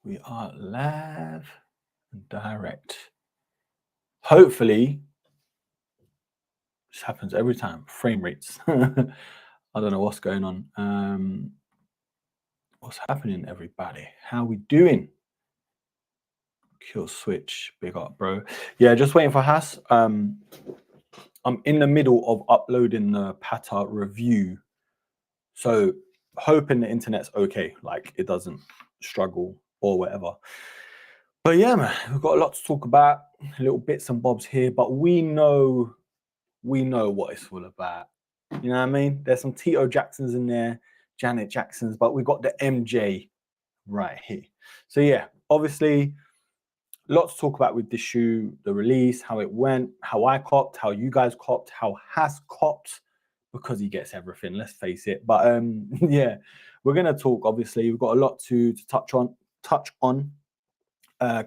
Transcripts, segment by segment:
We are live and direct. Hopefully, this happens every time. Frame rates. I don't know what's going on. What's happening, everybody? How we doing? Kill switch. Big up, bro. Yeah, just waiting for Haas. I'm in the middle of uploading the Patta review. So hoping the internet's okay, like it doesn't struggle or whatever. But yeah, man, we've got a lot to talk about, little bits and bobs here, but we know what it's all about. You know what I mean? There's some Tito Jacksons in there, Janet Jacksons, but we've got the MJ right here. So yeah, obviously, lots to talk about with this shoe, the release, how it went, how I copped, how you guys copped, how Has copped, because he gets everything, let's face it. But yeah, we're gonna talk, obviously. We've got a lot to touch on.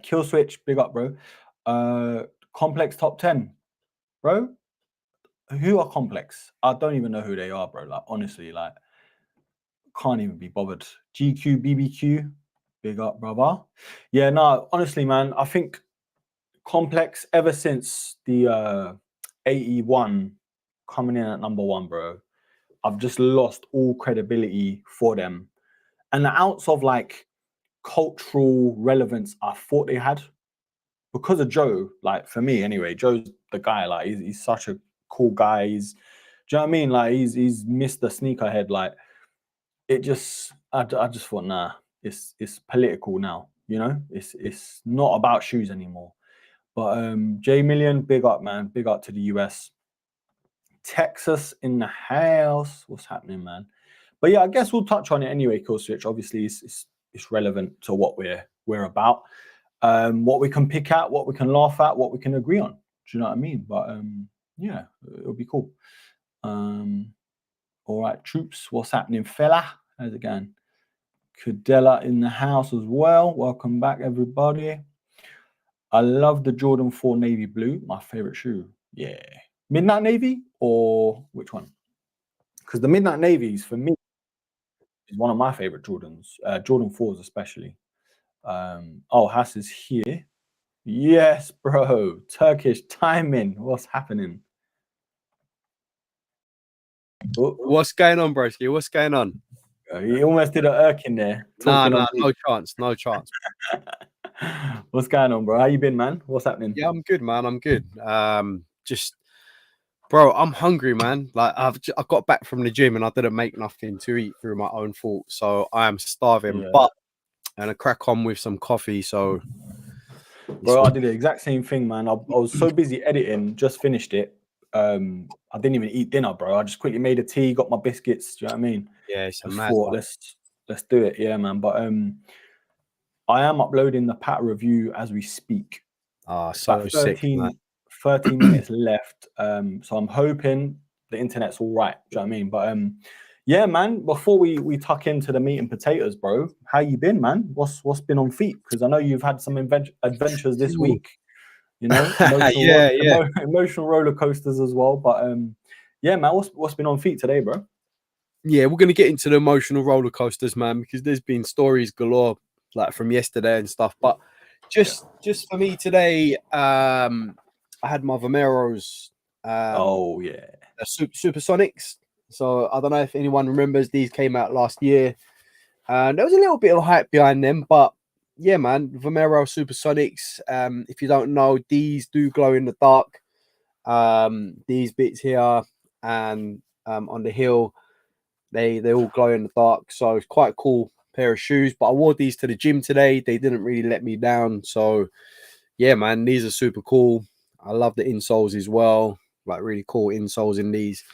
Kill switch, big up, bro. Complex top 10, bro. Who are Complex? I don't even know who they are, bro. Like, honestly, like, can't even be bothered. GQ, BBQ, big up, brother. Yeah, no, honestly, man, I think Complex, ever since the 81 coming in at #1, bro, I've just lost all credibility for them. And the ounce of, like, cultural relevance I thought they had, because of Joe, like, for me anyway, Joe's the guy, like, he's such a cool guy. Do you know what I mean? Like, he's Mr. Sneakerhead. Like, it just, I just thought, nah, it's political now, you know? It's not about shoes anymore. But J Million, big up, man. Big up to the US. Texas in the house. What's happening, man? But yeah, I guess we'll touch on it anyway, Kill Switch. Obviously, it's relevant to what we're about. What we can pick at, what we can laugh at, what we can agree on. Do you know what I mean? But yeah, it'll be cool. All right, troops, what's happening, fella? How's it going? Cadella in the house as well. Welcome back, everybody. I love the Jordan 4 navy blue, my favorite shoe. Yeah. Midnight Navy or which one? Because the Midnight Navies, for me, is one of my favorite Jordans, Jordan 4s especially. Oh, Hass is here. Yes, bro. Turkish timing. What's happening? What's going on, Broski? What's going on? He almost did an Irkin there. No chance. What's going on, bro? How you been, man? What's happening? Yeah, I'm good, man. I'm good. Just, bro, I'm hungry, man. Like I got back from the gym and I didn't make nothing to eat through my own fault, so I am starving. Yeah. But and I crack on with some coffee. So, bro, I did the exact same thing, man. I was so busy editing, just finished it. I didn't even eat dinner, bro. I just quickly made a tea, got my biscuits. Do you know what I mean? Yeah, it's a just mad thought, one. let's do it, yeah, man. But I am uploading the Pat review as we speak. So about 13 minutes left. So I'm hoping the internet's all right. Do you know what I mean? But yeah, man. Before we tuck into the meat and potatoes, bro, how you been, man? What's been on feet? Because I know you've had some adventures this week. You know, emotional roller coasters as well. But yeah, man, what's been on feet today, bro? Yeah, we're gonna get into the emotional roller coasters, man, because there's been stories galore, like from yesterday and stuff. But just for me today, I had my Vomeros. Oh yeah, Supersonics. So I don't know if anyone remembers, these came out last year. And there was a little bit of hype behind them, but yeah, man, Vomero Supersonics. If you don't know, these do glow in the dark. These bits here and on the heel, they all glow in the dark. So it's quite a cool pair of shoes. But I wore these to the gym today. They didn't really let me down. So yeah, man, these are super cool. I love the insoles as well. Like really cool insoles in these.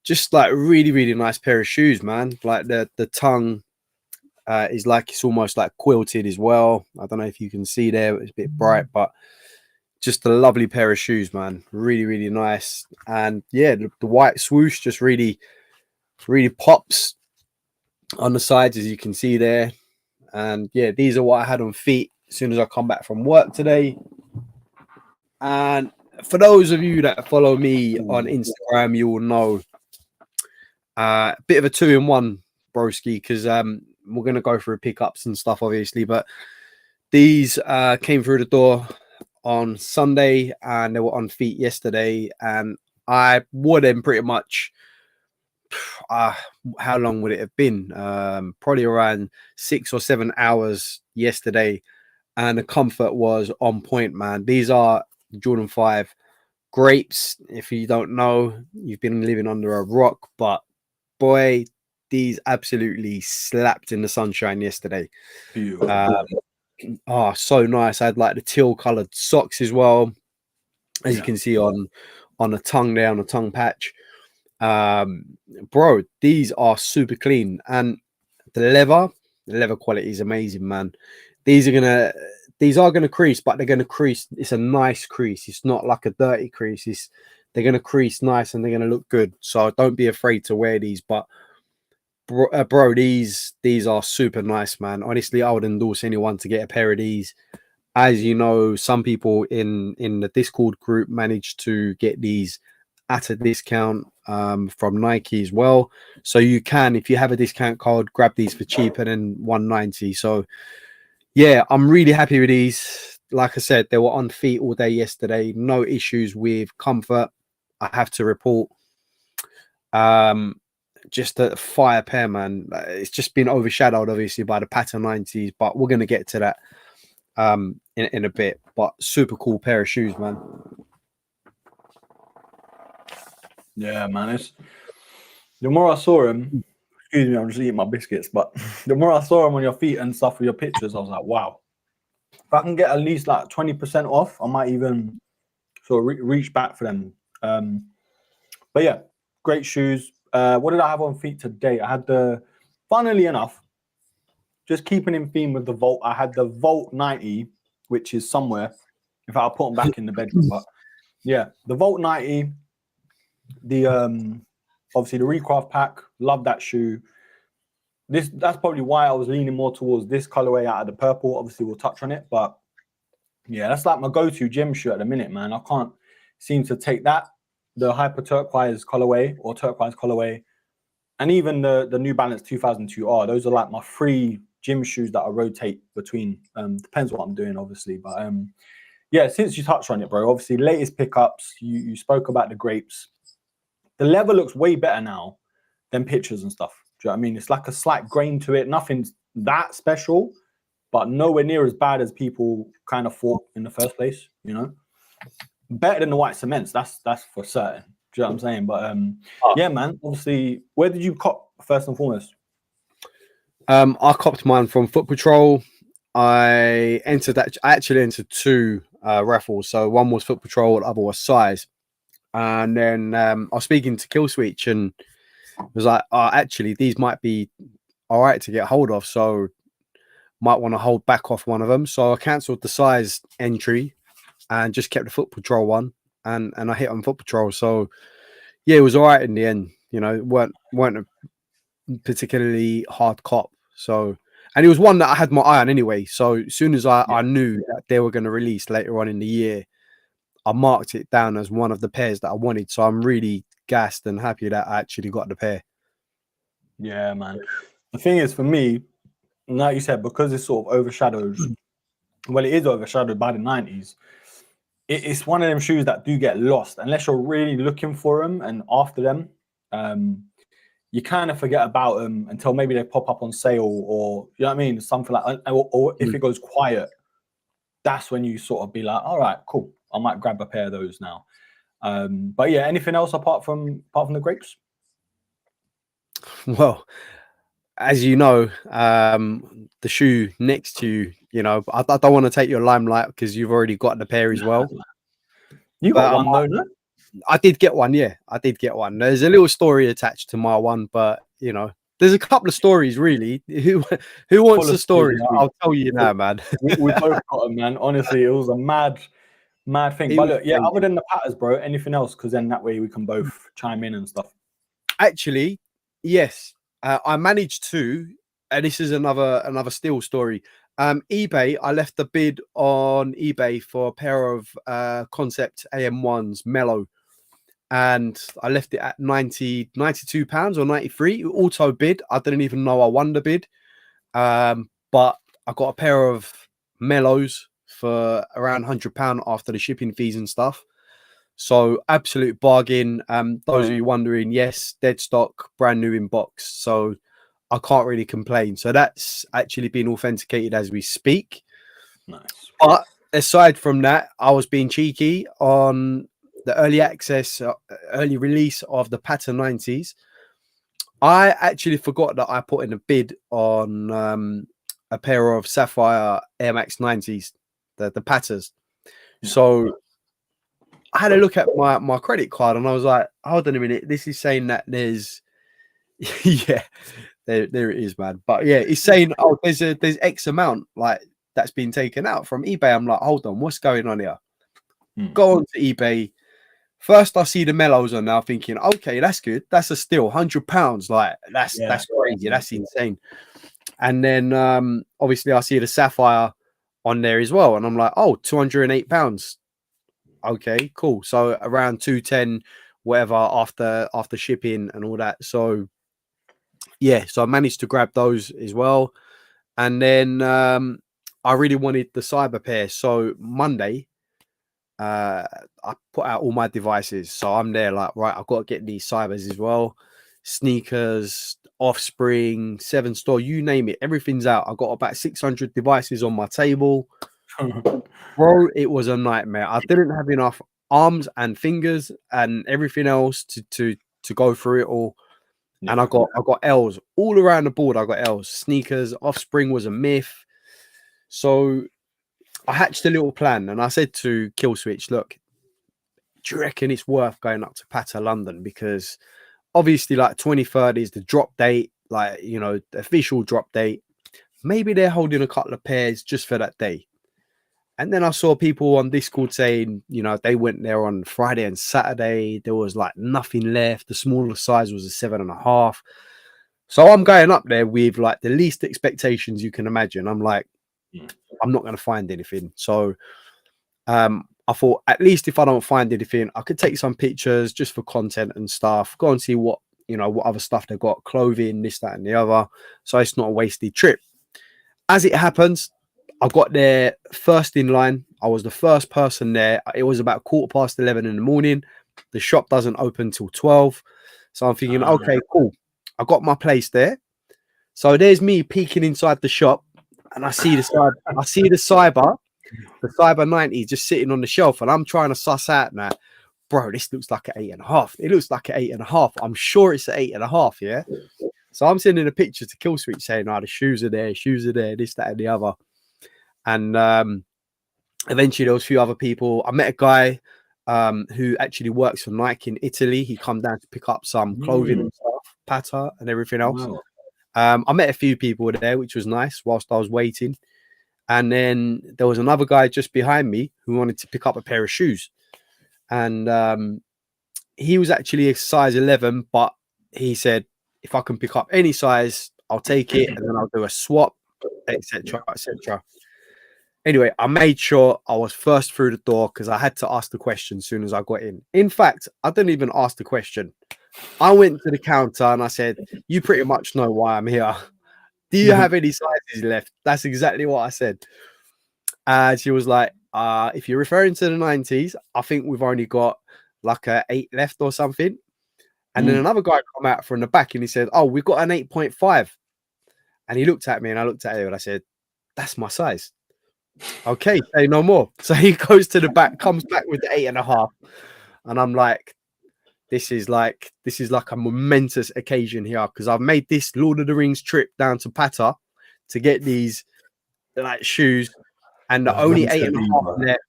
Just like really, really nice pair of shoes, man. Like the tongue is like, it's almost like quilted as well. I don't know if you can see there. It's a bit bright, but just a lovely pair of shoes, man. Really, really nice. And yeah, the white swoosh just really, really pops on the sides, as you can see there. And yeah, these are what I had on feet as soon as I come back from work today. And for those of you that follow me on Instagram, you will know a bit of a 2-in-1, broski, because we're going to go through pickups and stuff, obviously. But These came through the door on Sunday and they were on feet yesterday. And I wore them pretty much. How long would it have been? Probably around 6 or 7 hours yesterday. And the comfort was on point, man. These are Jordan 5 grapes. If you don't know, you've been living under a rock, but boy, these absolutely slapped in the sunshine yesterday. Beautiful. Oh, so nice. I had like the teal colored socks as well, as you can see on the tongue there, on the tongue patch. Bro, these are super clean, and the leather quality is amazing, man. These are gonna crease, but they're gonna crease. It's a nice crease. It's not like a dirty crease. They're gonna crease nice and they're gonna look good. So don't be afraid to wear these. But bro, these are super nice, man. Honestly, I would endorse anyone to get a pair of these. As you know, some people in the Discord group managed to get these at a discount from Nike as well. So you can, if you have a discount code, grab these for cheaper than 190. So yeah, I'm really happy with these. Like I said, they were on feet all day yesterday. No issues with comfort, I have to report. Just a fire pair, man. It's just been overshadowed, obviously, by the Patta 90s, but we're going to get to that in a bit. But super cool pair of shoes, man. Yeah, man. It's the more I saw him, excuse me, I'm just eating my biscuits, but the more I saw him on your feet and stuff with your pictures, I was like, wow. If I can get at least like 20% off, I might even sort of reach back for them. But yeah, great shoes. What did I have on feet today? I had funnily enough, just keeping in theme with the Volt, I had the Volt 90, which is somewhere. In fact, I'll put them back in the bedroom. But yeah, the Volt 90, the obviously the Recraft pack, love that shoe. That's probably why I was leaning more towards this colorway out of the purple. Obviously, we'll touch on it, but yeah, that's like my go-to gym shoe at the minute, man. I can't seem to take that, the hyper turquoise colorway or turquoise colorway, and even the New Balance 2002R. Those are like my three gym shoes that I rotate between. Depends what I'm doing, obviously, but yeah. Since you touched on it, bro, obviously latest pickups. You spoke about the grapes. The leather looks way better now than pictures and stuff. Do you know what I mean? It's like a slight grain to it. Nothing's that special, but nowhere near as bad as people kind of thought in the first place. You know, better than the white cements. That's for certain. Do you know what I'm saying? But yeah, man. Obviously, where did you cop first and foremost? I copped mine from Foot Patrol. I actually entered two raffles. So one was Foot Patrol, the other was Size. And then I was speaking to Killswitch and was like, actually, these might be all right to get hold of. So might want to hold back off one of them. So I cancelled the Size entry and just kept the Foot Patrol one. And I hit on Foot Patrol. So yeah, it was all right in the end. You know, weren't a particularly hard cop. So, and it was one that I had my eye on anyway. So as soon as I knew that they were going to release later on in the year, I marked it down as one of the pairs that I wanted. So I'm really gassed and happy that I actually got the pair. Yeah, man. The thing is, for me, like you said, because it's sort of overshadowed, well, it is overshadowed by the 90s. It's one of them shoes that do get lost unless you're really looking for them and after them. You kind of forget about them until maybe they pop up on sale or, you know what I mean? Something like, or if it goes quiet, that's when you sort of be like, all right, cool. I might grab a pair of those now. But yeah, anything else apart from the grapes? Well, as you know, the shoe next to you know, I don't want to take your limelight because you've already got the pair as well. You got one though, no? I did get one, yeah. I did get one. There's a little story attached to my one, but you know, there's a couple of stories really. Who wants the story? I'll tell you now, man. we both got them, man. Honestly, it was a mad thing. But look, yeah, other than the Patters, bro, anything else? Because then that way we can both chime in and stuff. Actually, yes. I managed to, and this is another steal story. eBay, I left the bid on eBay for a pair of Concept AM1s Mellow. And I left it at £92 or 93 auto bid. I didn't even know I won the bid. But I got a pair of mellows for around £100 after the shipping fees and stuff. So absolute bargain. Those of you wondering, yes, dead stock, brand new in box. So I can't really complain. So that's actually been authenticated as we speak. Nice. But aside from that, I was being cheeky on the early access, early release of the Patta 90s. I actually forgot that I put in a bid on a pair of Sapphire Air Max 90s, the Pattas. So I had a look at my credit card and I was like, hold on a minute, this is saying that there's yeah, there it is, man. But yeah, it's saying, oh, there's X amount like that's been taken out from eBay. I'm like, hold on, what's going on here? Go on to eBay. First, I see the mellows on now, thinking, okay, that's good. That's a steal, £100. Like that's crazy. That's insane. And then obviously I see the Sapphire on there as well, and I'm like, oh, £208. Okay, cool. So around 210, whatever after shipping and all that. So yeah, so I managed to grab those as well. And then I really wanted the cyber pair. So Monday, I put out all my devices. So I'm there like, right, I've got to get these cybers as well. Sneakers, Offspring, 7 Store, you name it. Everything's out. I got about 600 devices on my table. Bro, it was a nightmare. I didn't have enough arms and fingers and everything else to go through it all. And I got L's all around the board. I got L's. Sneakers, Offspring was a myth. So I hatched a little plan and I said to Killswitch, look, do you reckon it's worth going up to Patta London? Because obviously like 23rd is the drop date, like, you know, the official drop date. Maybe they're holding a couple of pairs just for that day. And then I saw people on Discord saying, you know, they went there on Friday and Saturday. There was like nothing left. The smaller size was a 7.5. So I'm going up there with like the least expectations you can imagine. I'm like, I'm not going to find anything. So I thought, at least if I don't find anything, I could take some pictures just for content and stuff. Go and see what, you know, what other stuff they've got, clothing, this, that, and the other. So it's not a wasted trip. As it happens, I got there first in line. I was the first person there. It was about 11:15 in the morning. The shop doesn't open till 12. So I'm thinking, okay, cool. I got my place there. So there's me peeking inside the shop, and I see the cyber 90 just sitting on the shelf, and I'm trying to suss out now, bro, this looks like an 8.5. It looks like an 8.5. I'm sure it's an 8.5. Yeah. So I'm sending a picture to Killswitch saying, oh, the shoes are there, this, that, and the other. And eventually there was a few other people. I met a guy who actually works for Nike in Italy. He come down to pick up some clothing and stuff, Patta and everything else. Wow. I met a few people there, which was nice whilst I was waiting. And then there was another guy just behind me who wanted to pick up a pair of shoes. And he was actually a size 11, but he said, if I can pick up any size, I'll take it. And then I'll do a swap, etc., etc. Anyway, I made sure I was first through the door because I had to ask the question as soon as I got in. In fact, I didn't even ask the question. I went to the counter and I said, you pretty much know why I'm here. Do you have any sizes left? That's exactly what I said. And she was like, if you're referring to the 90s, I think we've only got like a 8 left or something. And then another guy come out from the back and he said, oh, we've got an 8.5. And he looked at me and I looked at him and I said, that's my size. Okay, say no more. So he goes to the back, comes back with the 8.5. And I'm like, this is like a momentous occasion here because I've made this Lord of the Rings trip down to Patta to get these like shoes, and the only 8.5 left.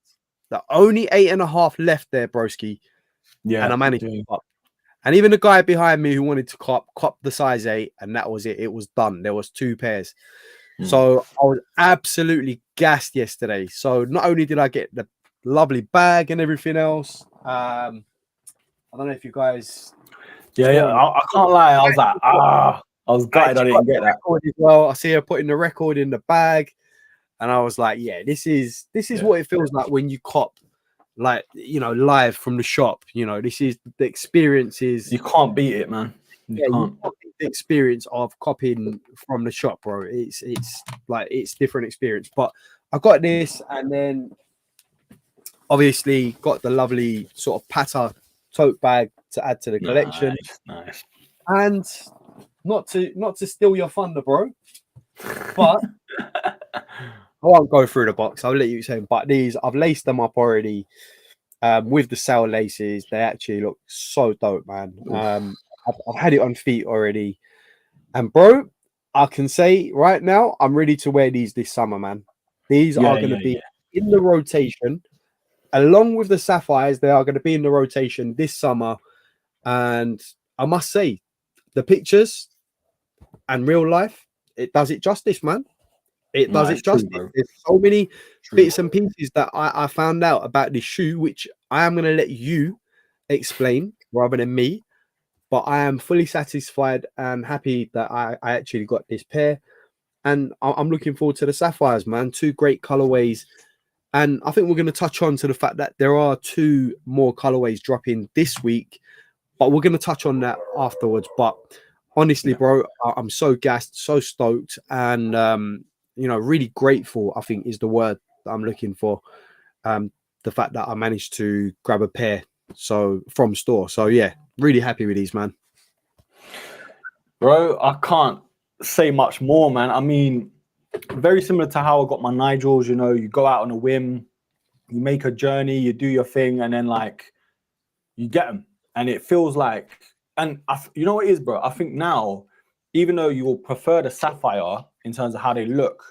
The only 8.5 left there, broski. Yeah, and I managed to cop. And even the guy behind me who wanted to cop the size 8, and that was it. It was done. There was 2 pairs. So I was absolutely gassed yesterday. So not only did I get the lovely bag and everything else, I don't know if you guys. Yeah. I can't lie. I was like, I was gutted I didn't get that. As well, I see her putting the record in the bag, and I was like, yeah, this is what it feels like when you cop, like, you know, live from the shop. You know, this is the experiences. You can't beat it, man. You can't. The experience of copying from the shop, bro. It's like it's different experience. But I got this, and then obviously got the lovely sort of Patta tote bag to add to the collection. Nice. And not to steal your thunder, bro, but I won't go through the box. I'll let you say. But these, I've laced them up already with the sail laces. They actually look so dope, man. I've had it on feet already, and bro, I can say right now I'm ready to wear these this summer, man. These are going to be in the rotation along with the sapphires. They are going to be in the rotation this summer, and I must say, the pictures and real life, it does it justice, man. It does it justice. There's so many bits and pieces that I found out about this shoe, which I am going to let you explain rather than me. But I am fully satisfied and happy that I actually got this pair. And I'm looking forward to the sapphires, man. Two great colorways. And I think we're going to touch on to the fact that there are two more colorways dropping this week. But we're going to touch on that afterwards. But honestly, bro, I'm so gassed, so stoked. And, really grateful, I think, is the word that I'm looking for. The fact that I managed to grab a pair from store. So, yeah, really happy with these, man. Bro, I can't say much more, man. I mean, very similar to how I got my Nigels. You go out on a whim, you make a journey, you do your thing, and then, like, you get them. And it feels like, and you know what it is, bro? I think now, even though you'll prefer the sapphire in terms of how they look,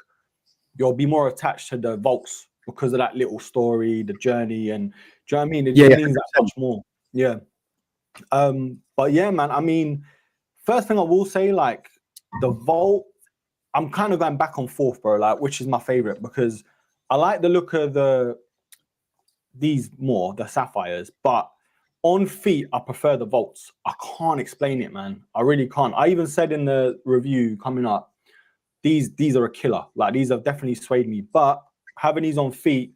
you'll be more attached to the vaults because of that little story, the journey, and do you know what I mean? It just means that much more. Yeah. But yeah, man, I mean, first thing I will say, like, the vault, I'm kind of going back and forth, bro, like, which is my favorite, because I like the look of these more, the sapphires, but on feet, I prefer the vaults. I can't explain it, man. I really can't. I even said in the review coming up, these are a killer. Like, these have definitely swayed me. But having these on feet,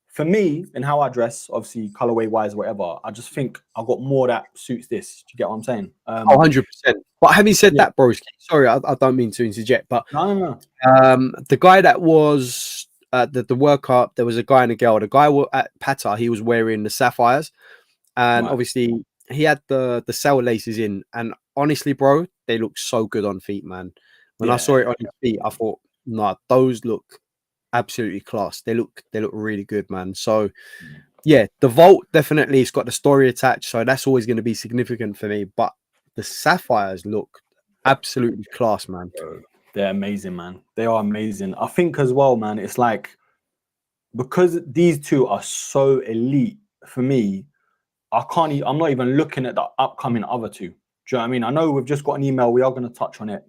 for me, and how I dress, obviously colorway wise, whatever, I just think I've got more that suits this. Do you get what I'm saying? 100%. But having said that, Broski, sorry, I don't mean to interject, but no. The guy that was the World Cup, there was a guy and a girl. The guy at Patta, he was wearing the sapphires. And obviously, he had the sail laces in. And honestly, bro, they look so good on feet, man. When I saw it on his feet, I thought, nah, those look absolutely class. They look really good, man. So, yeah, the vault definitely has got the story attached. So that's always going to be significant for me. But the sapphires look absolutely class, man. They're amazing, man. They are amazing. I think as well, man, it's like, because these two are so elite for me, I'm not even looking at the upcoming other two. Do you know what I mean? I know we've just got an email. We are going to touch on it.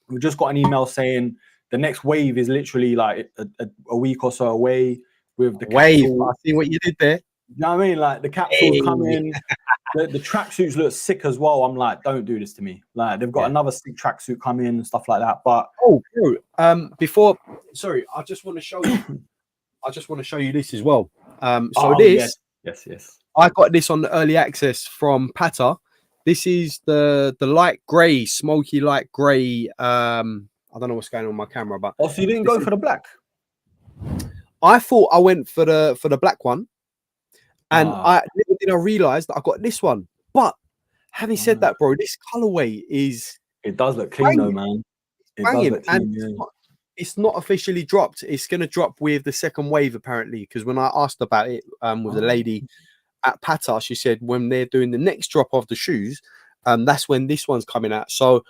We've just got an email saying the next wave is literally like a week or so away with the capsule. I see what you did there. You know what I mean? Like, the capsule's coming. The tracksuits look sick as well. I'm like, don't do this to me. Like, they've got another sick tracksuit coming and stuff like that. But sorry, I just want to show you. I just want to show you this as well. Yes. I got this on the early access from Patta. This is the light grey, smoky light grey. I don't know what's going on with my camera, but so you didn't go for the black? I thought I went for the black one, and little did I realize that I got this one. But having said that, bro, this colorway it does look clean though, man. It does look clean, it's not officially dropped. It's going to drop with the second wave, apparently, because when I asked about it with a lady at Patta, she said when they're doing the next drop of the shoes, that's when this one's coming out. So,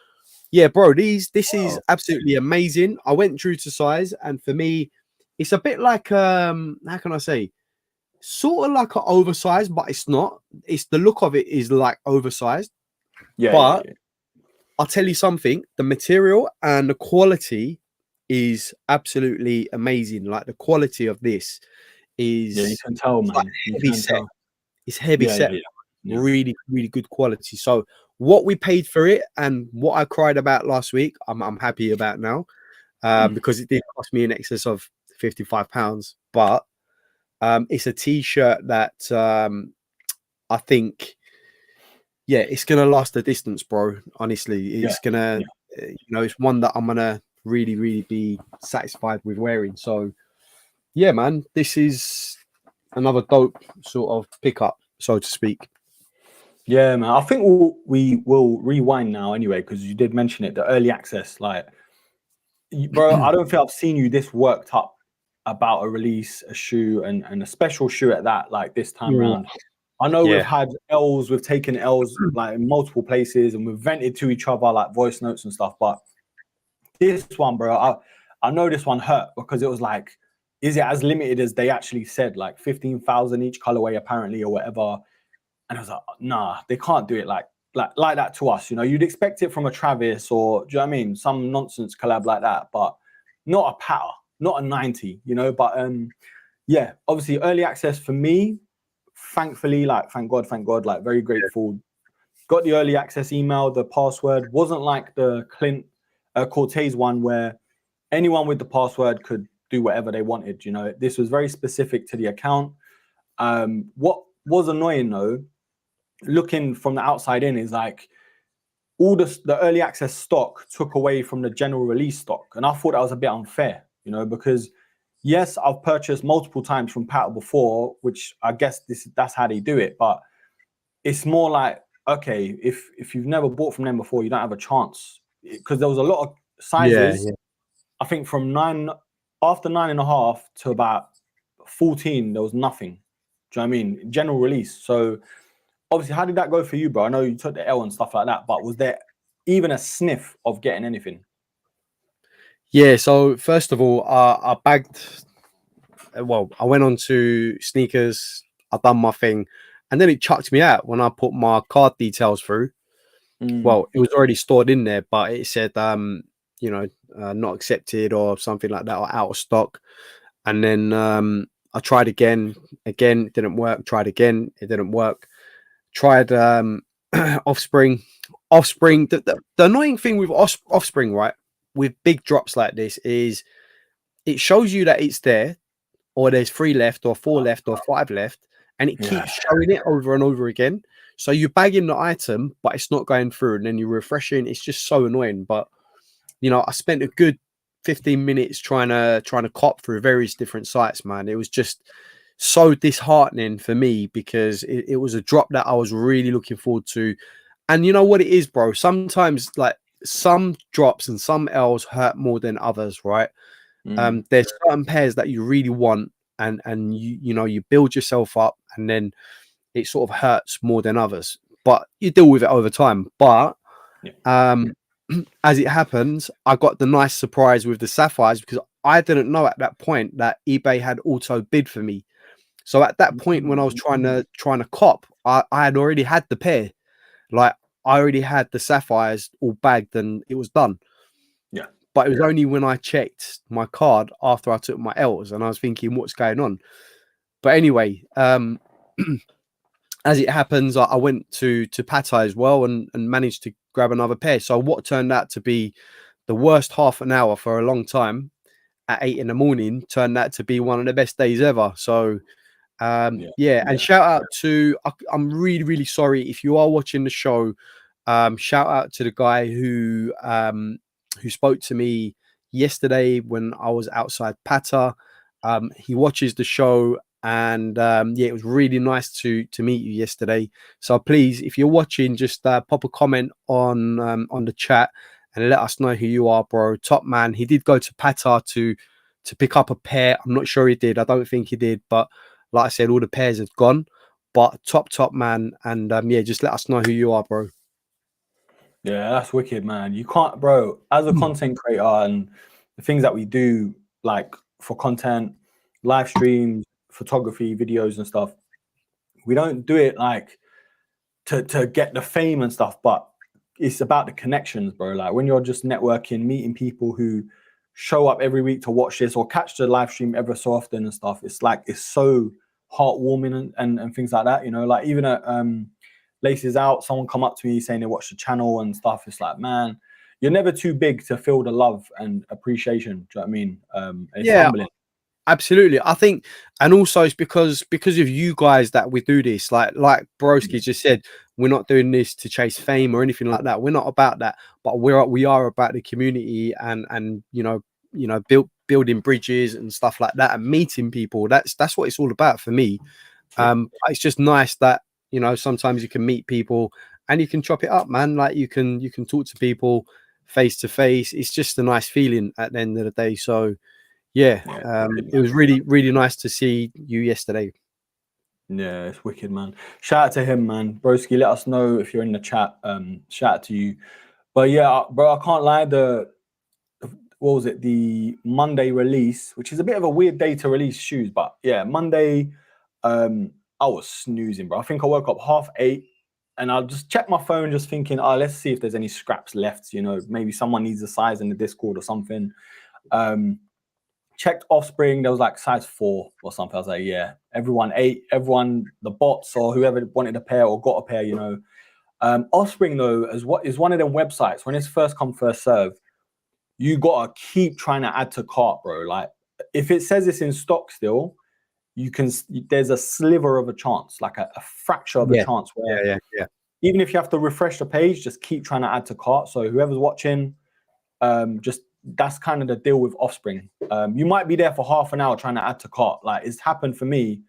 yeah, bro, this is absolutely amazing. I went true to size, and for me, it's a bit like how can I say, sort of like an oversized, but it's not. It's the look of it is like oversized. But I'll tell you something: the material and the quality is absolutely amazing. Like, the quality of this is you can tell, man. Like heavy set. It's heavy set. Really, really good quality. So what we paid for it and what I cried about last week, I'm happy about now, because it did cost me in excess of £55. But it's a t-shirt that I think, it's gonna last the distance, bro. Honestly, it's gonna, it's one that I'm gonna really, really be satisfied with wearing. So, yeah, man, this is another dope sort of pickup, so to speak. Yeah, man. I think we will rewind now anyway, because you did mention it, the early access. Like, bro, I don't think I've seen you this worked up about a release, a shoe, and a special shoe at that. Like this time Ooh, round, I know we've yeah, had L's, we've taken L's like in multiple places, and we've vented to each other like voice notes and stuff. But this one, bro, I know this one hurt because it was like, is it as limited as they actually said? Like 15,000 each colorway apparently, or whatever. And I was like, nah, they can't do it like that to us. You know, you'd expect it from a Travis or, do you know what I mean? Some nonsense collab like that, but not a Patta, not a 90, you know. But yeah, obviously early access for me, thankfully, like thank God, like very grateful. Got the early access email, the password wasn't like the Clint Cortez one where anyone with the password could do whatever they wanted. You know, this was very specific to the account. What was annoying though, looking from the outside in, is like all the early access stock took away from the general release stock, and I thought that was a bit unfair, you know, because yes, I've purchased multiple times from Patta before, which I guess that's how they do it, but it's more like, okay, if you've never bought from them before, you don't have a chance, because there was a lot of yeah, sizes. I think from after 9.5 to about 14, there was nothing. Do you know what I mean? General release. So obviously, how did that go for you, bro? I know you took the L and stuff like that, but was there even a sniff of getting anything? yeah. So first of all, I bagged. Well, I went on to sneakers. I done my thing, and then it chucked me out when I put my card details through. Well, it was already stored in there, but it said, not accepted or something like that, or out of stock. And then I tried again, it didn't work. Tried again, it didn't work. Tried Offspring. The annoying thing with Offspring, right, with big drops like this is it shows you that it's there, or there's 3 left, or 4 left, or 5 left, and it keeps showing it over and over again. So you bag in the item, but it's not going through, and then you're refreshing. It's just so annoying. But I spent a good 15 minutes trying to cop through various different sites, man. It was just so disheartening for me because it was a drop that I was really looking forward to. And you know what it is, bro? Sometimes like some drops and some L's hurt more than others, right? There's certain pairs that you really want, and you build yourself up, and then it sort of hurts more than others. But you deal with it over time. But as it happens, I got the nice surprise with the sapphires because I didn't know at that point that eBay had auto bid for me. So at that point, when I was trying to cop, I had already had the pair. Like I already had the sapphires all bagged and it was done. Yeah. But it was only when I checked my card after I took my L's and I was thinking, what's going on? But anyway, as it happens, I went to Patta as well and managed to grab another pair. So what turned out to be the worst half an hour for a long time at 8 in the morning turned out to be one of the best days ever. So and shout out to, I'm really, really sorry if you are watching the show. Shout out to the guy who spoke to me yesterday when I was outside Patta. He watches the show, and it was really nice to meet you yesterday. So please, if you're watching, just pop a comment on the chat and let us know who you are, bro. Top man. He did go to Patta to pick up a pair. I'm not sure he did. I don't think he did, but like I said, all the pairs have gone. But top man, and just let us know who you are, bro. Yeah, that's wicked, man. You can't, bro, as a content creator and the things that we do, like for content, live streams, photography, videos and stuff, we don't do it like to get the fame and stuff, but it's about the connections, bro. Like when you're just networking, meeting people who show up every week to watch this or catch the live stream ever so often and stuff, it's like it's so heartwarming and things like that, you know. Like even at Laces Out, someone come up to me saying they watch the channel and stuff. It's like, man, you're never too big to feel the love and appreciation. Do you know what I mean? It's humbling. Absolutely. I think, and also it's because of you guys that we do this. Like Broski just said, we're not doing this to chase fame or anything like that. We're not about that, but we are about the community and building bridges and stuff like that and meeting people. That's what it's all about for me. It's just nice that, you know, sometimes you can meet people and you can chop it up, man. Like you can talk to people face to face. It's just a nice feeling at the end of the day. So yeah, it was really, really nice to see you yesterday. Yeah, it's wicked, man. Shout out to him, man. Broski, let us know if you're in the chat. Shout out to you. But yeah, bro, I can't lie. What was it? The Monday release, which is a bit of a weird day to release shoes, but yeah, Monday, I was snoozing, bro. I think I woke up 8:30 and I'll just check my phone, just thinking, oh, let's see if there's any scraps left. You know, maybe someone needs a size in the Discord or something. Checked Offspring, there was like size 4 or something. I was like, yeah, everyone, the bots or whoever wanted a pair or got a pair, you know. Offspring though, is one of them websites, when it's first come, first serve, you gotta keep trying to add to cart, bro. Like if it says it's in stock still, there's a sliver of a chance, like a fracture of a chance where even if you have to refresh the page, just keep trying to add to cart. So whoever's watching, just that's kind of the deal with Offspring. You might be there for half an hour trying to add to cart. Like it's happened for me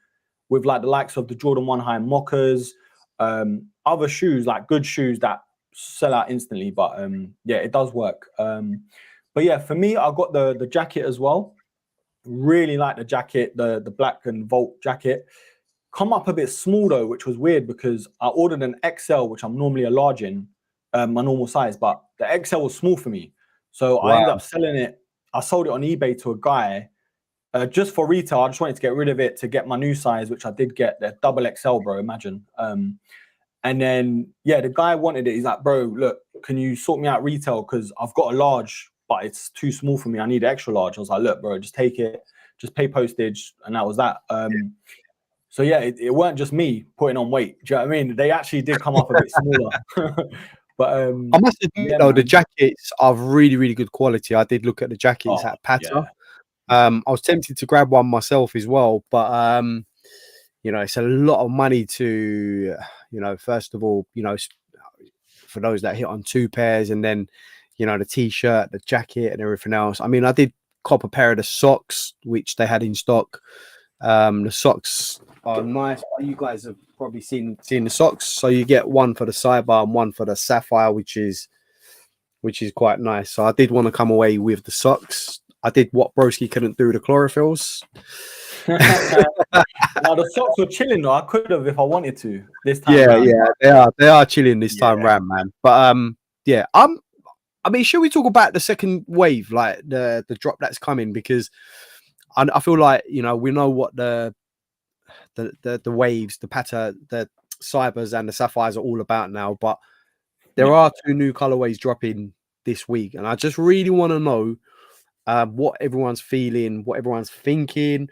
with like the likes of the Jordan 1 High Mockers, other shoes, like good shoes that sell out instantly. But yeah, it does work. But yeah, for me, I got the jacket as well. Really like the jacket, the black and Volt jacket. Come up a bit small though, which was weird because I ordered an XL, which I'm normally a large in, my normal size, but the XL was small for me. So I ended up selling it. I sold it on eBay to a guy just for retail. I just wanted to get rid of it to get my new size, which I did get. The double XL, bro, imagine. And then, yeah, the guy wanted it. He's like, bro, look, can you sort me out retail? Because I've got a large, but it's too small for me. I need extra large. I was like, look, bro, just take it. Just pay postage. And that was that. So, yeah, it weren't just me putting on weight. Do you know what I mean? They actually did come up a bit smaller. But I must admit, though, the jackets are really, really good quality. I did look at the jackets at Patta. I was tempted to grab one myself as well, but you know, it's a lot of money to, you know, first of all, you know, for those that hit on 2 pairs, and then, you know, the t-shirt, the jacket, and everything else. I mean, I did cop a pair of the socks, which they had in stock. The socks are nice. You guys have probably seen the socks. So you get one for the sidebar and one for the sapphire, which is quite nice. So I did want to come away with the socks. I did what Broski couldn't do, the chlorophylls. Now the socks were chilling though. I could have if I wanted to this time. They are chilling this time round, man. But yeah, I mean, should we talk about the second wave, like the drop that's coming? Because I feel like, you know, we know what the waves, the Patta, the cybers and the sapphires are all about now, but there are 2 new colorways dropping this week, and I just really want to know what everyone's feeling, what everyone's thinking.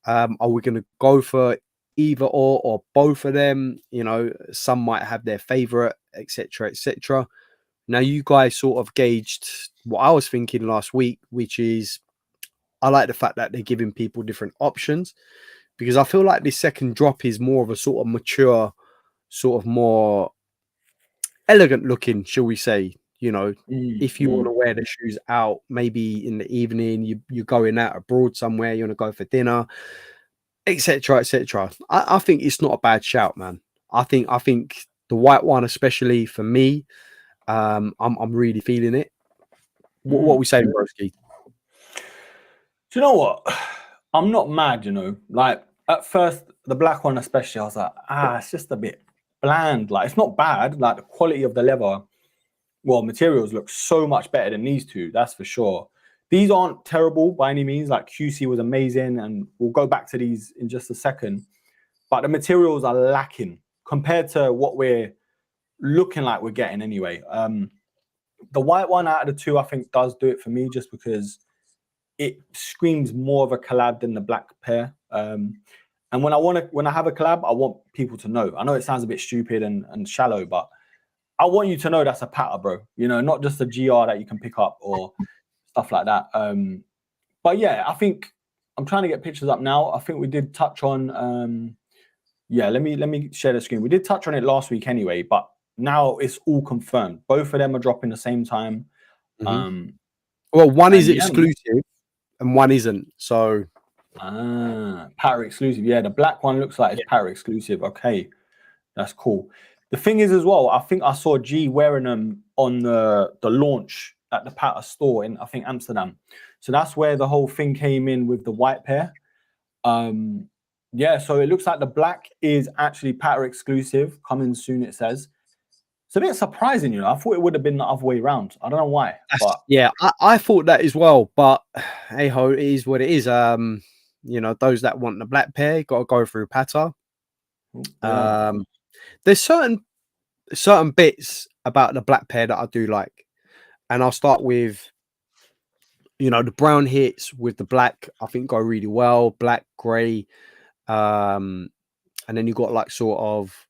Are we going to go for either or both of them? You know, some might have their favorite, etc., etc. Now, you guys sort of gauged what I was thinking last week, which is I like the fact that they're giving people different options, because I feel like this second drop is more of a sort of mature, sort of more elegant looking, shall we say. You know, if you want to wear the shoes out, maybe in the evening, you're going out abroad somewhere, you want to go for dinner, etc., etc. I think it's not a bad shout, man. I think the white one, especially for me, I'm really feeling it. What are we saying, Broski? Do you know what? I'm not mad, you know. Like at first, the black one especially, I was like, it's just a bit bland. Like it's not bad. Like the quality of the leather, well, materials look so much better than these 2, that's for sure. These aren't terrible by any means. Like QC was amazing, and we'll go back to these in just a second. But the materials are lacking compared to what we're looking like we're getting anyway. The white one out of the 2, I think, does do it for me, just because it screams more of a collab than the black pair. And when I have a collab, I want people to know. I know it sounds a bit stupid and shallow, but I want you to know that's a Patta, bro. You know, not just a GR that you can pick up or stuff like that. But yeah, I think I'm trying to get pictures up now. I think we did touch on. Let me share the screen. We did touch on it last week anyway, but now it's all confirmed. Both of them are dropping the same time. Well, one is exclusive, and one isn't. So Patta exclusive. Yeah, the black one looks like it's Patta exclusive. Okay, that's cool. The thing is as well, I think I saw G wearing them on the launch at the Patta store in, I think, Amsterdam. So that's where the whole thing came in with the white pair. Yeah, so it looks like the black is actually Patta exclusive, coming soon, it says. It's a bit surprising, you know. I thought it would have been the other way around. I don't know why, but yeah, I thought that as well. But hey ho, it is what it is. You know, those that want the black pair got to go through Patta. yeah. There's certain bits about the black pair that I do like, and I'll start with, you know, the brown hits with the black. I think go really well. Black, grey, and then you got like sort of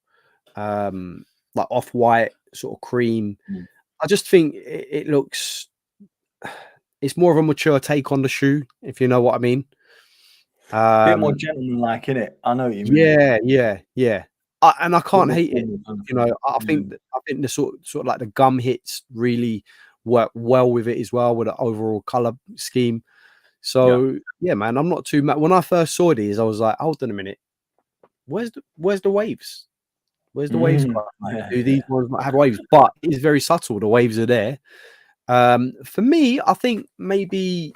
like off white, sort of cream. I just think it looks. It's more of a mature take on the shoe, if you know what I mean. Bit more gentleman-like, innit? I know what you mean. Yeah. And I can't hate it. You know, I think the sort of like the gum hits really work well with it as well, with the overall color scheme. So yeah, man, I'm not too mad. When I first saw these, I was like, hold on a minute, where's the waves? Where's the waves? Do these ones not have waves? But it's very subtle. The waves are there. For me, I think maybe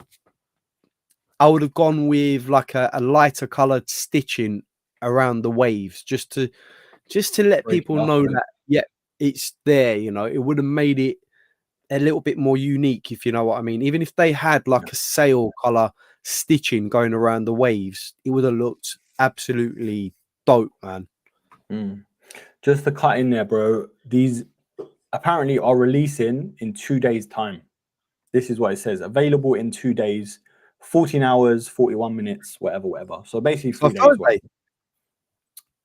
I would have gone with like a lighter colored stitching around the waves, just to let people know that it's there. You know, it would have made it a little bit more unique, if you know what I mean. Even if they had like a sail color stitching going around the waves, it would have looked absolutely dope, man. Just to cut in there, bro, these apparently are releasing in 2 days' time. This is what it says: available in 2 days, 14 hours, 41 minutes, whatever. So basically 3 days. Worth.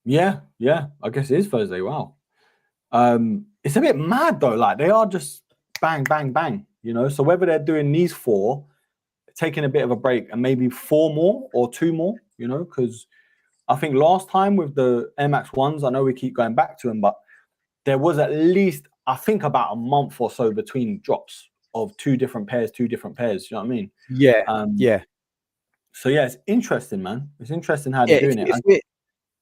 Yeah. I guess it is Thursday. Wow. It's a bit mad though. Like they are just bang, bang, bang. You know. So whether they're doing these 4, taking a bit of a break, and maybe 4 more or 2 more, you know, because I think last time with the Air Max 1s, I know we keep going back to them, but there was at least, I think, about a month or so between drops of 2 different pairs. You know what I mean? Yeah. So yeah, it's interesting, man. It's interesting how they're doing it.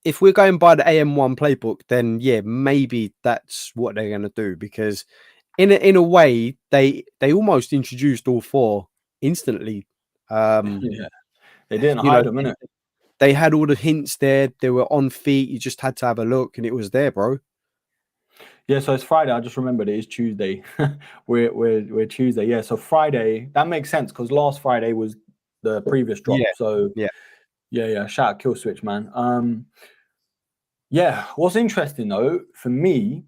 If we're going by the AM1 playbook, then yeah, maybe that's what they're going to do, because in a way they almost introduced all 4 instantly. Yeah, they didn't hide them, innit? They had all the hints there. They were on feet. You just had to have a look, and it was there, bro. Yeah, so it's Friday. I just remembered it is Tuesday. we're Tuesday. Yeah, so Friday, that makes sense because last Friday was the previous drop. Yeah. So yeah. Shout out Kill Switch, man. Yeah, what's interesting though for me,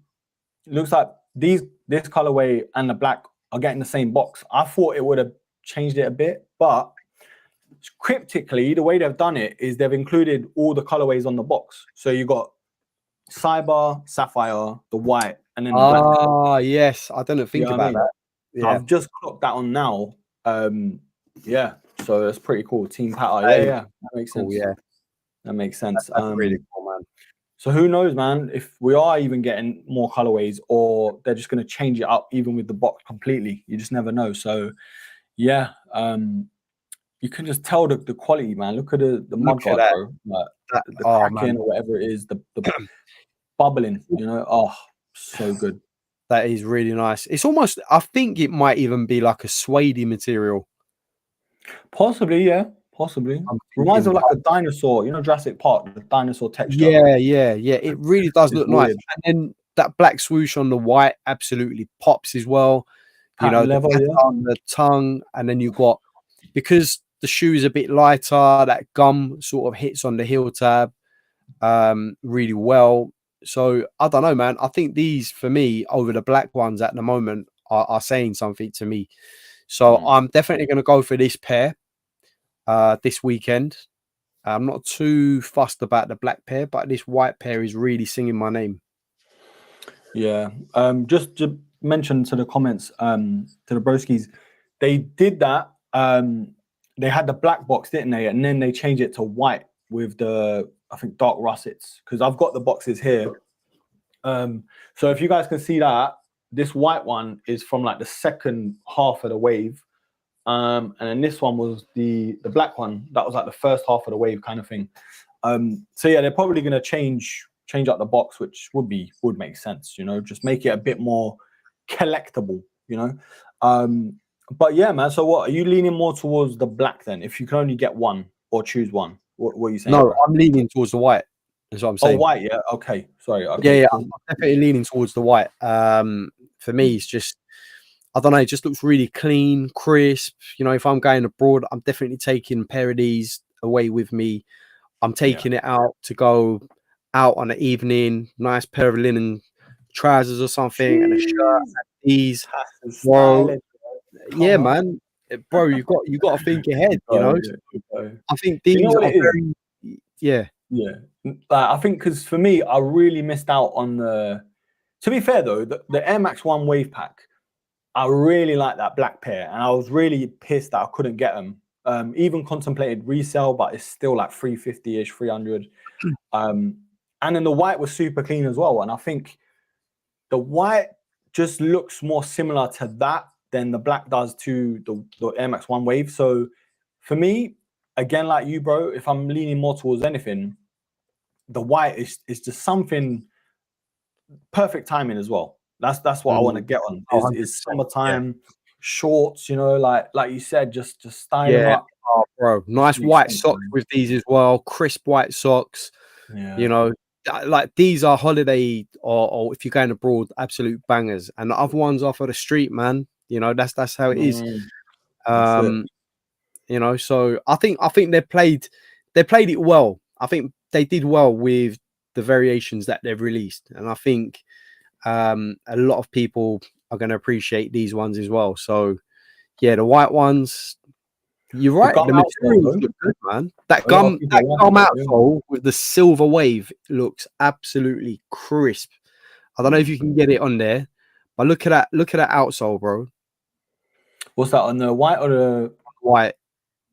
it looks like this colorway and the black are getting the same box. I thought it would have changed it a bit, but cryptically, the way they've done it is they've included all the colorways on the box. So you got Cyber, Sapphire, the white, and then the black. Ah, yes. I didn't think about that. Yeah. I've just clocked that on now. Yeah, so that's pretty cool. Team Patta. Yeah. That makes sense. Yeah. That makes sense. That's really cool, man. So who knows, man, if we are even getting more colorways or they're just going to change it up even with the box completely. You just never know. So yeah, you can just tell the quality, man. Look at the mudguard, bro. Like, the cracking or whatever it is, the bubbling, you know. Oh, so good. That is really nice. It's almost, I think it might even be like a suede material. Possibly, yeah. Possibly. Reminds of like a dinosaur, you know, Jurassic Park, the dinosaur texture. Yeah. It really does look nice. And then that black swoosh on the white absolutely pops as well. You know, level, on the tongue, and then you got, because the shoe is a bit lighter, that gum sort of hits on the heel tab really well. So I don't know, man. I think these, for me, over the black ones at the moment, are saying something to me. So I'm definitely going to go for this pair this weekend. I'm not too fussed about the black pair, but this white pair is really singing my name. Yeah. Just to mention to the comments, to the broskies, they did that. They had the black box, didn't they? And then they changed it to white with the, I think, dark russets, because I've got the boxes here. So if you guys can see that, this white one is from like the second half of the wave. And then this one was the black one. That was like the first half of the wave kind of thing. So yeah, they're probably going to change up the box, which would make sense, you know, just make it a bit more collectible, you know. But yeah, man. So what are you leaning more towards the black then? If you can only get one or choose one, what are you saying? No, bro? I'm leaning towards the white. That's what I'm Oh, saying. white, yeah. Okay, sorry. Okay, Yeah, cool. I'm definitely leaning towards the white. For me, it's just, I don't know, it just looks really clean, crisp. You know, if I'm going abroad, I'm definitely taking a pair of these away with me. I'm taking it out to go out on the evening, nice pair of linen trousers or something, and a shirt. And these, bro. Yeah, man, bro, you got to think ahead. You know, I think these know what are it is? very, yeah. I think because for me, I really missed out on the. To be fair though, the Air Max 1 Wave Pack, I really like that black pair, and I was really pissed that I couldn't get them. Even contemplated resale, but it's still like 350-ish, 300. And then the white was super clean as well. And I think the white just looks more similar to that than the black does to the Air Max 1 Wave. So for me, again, like you, bro, if I'm leaning more towards anything, the white is just something perfect timing as well. That's what I want to get on. Is summertime shorts, you know, like you said, just style them up. Oh, bro, nice white socks with these as well. Crisp white socks. Yeah. You know, like these are holiday or if you're going abroad, absolute bangers. And the other ones are for the street, man. You know, that's how it is. You know, so I think they played it well. I think they did well with the variations that they've released, and I think a lot of people are going to appreciate these ones as well. So yeah, the white ones, you're right. The materials look good, man. That gum outsole with the silver wave looks absolutely crisp. I don't know if you can get it on there, but look at that outsole, bro. What's that, on the white or the white?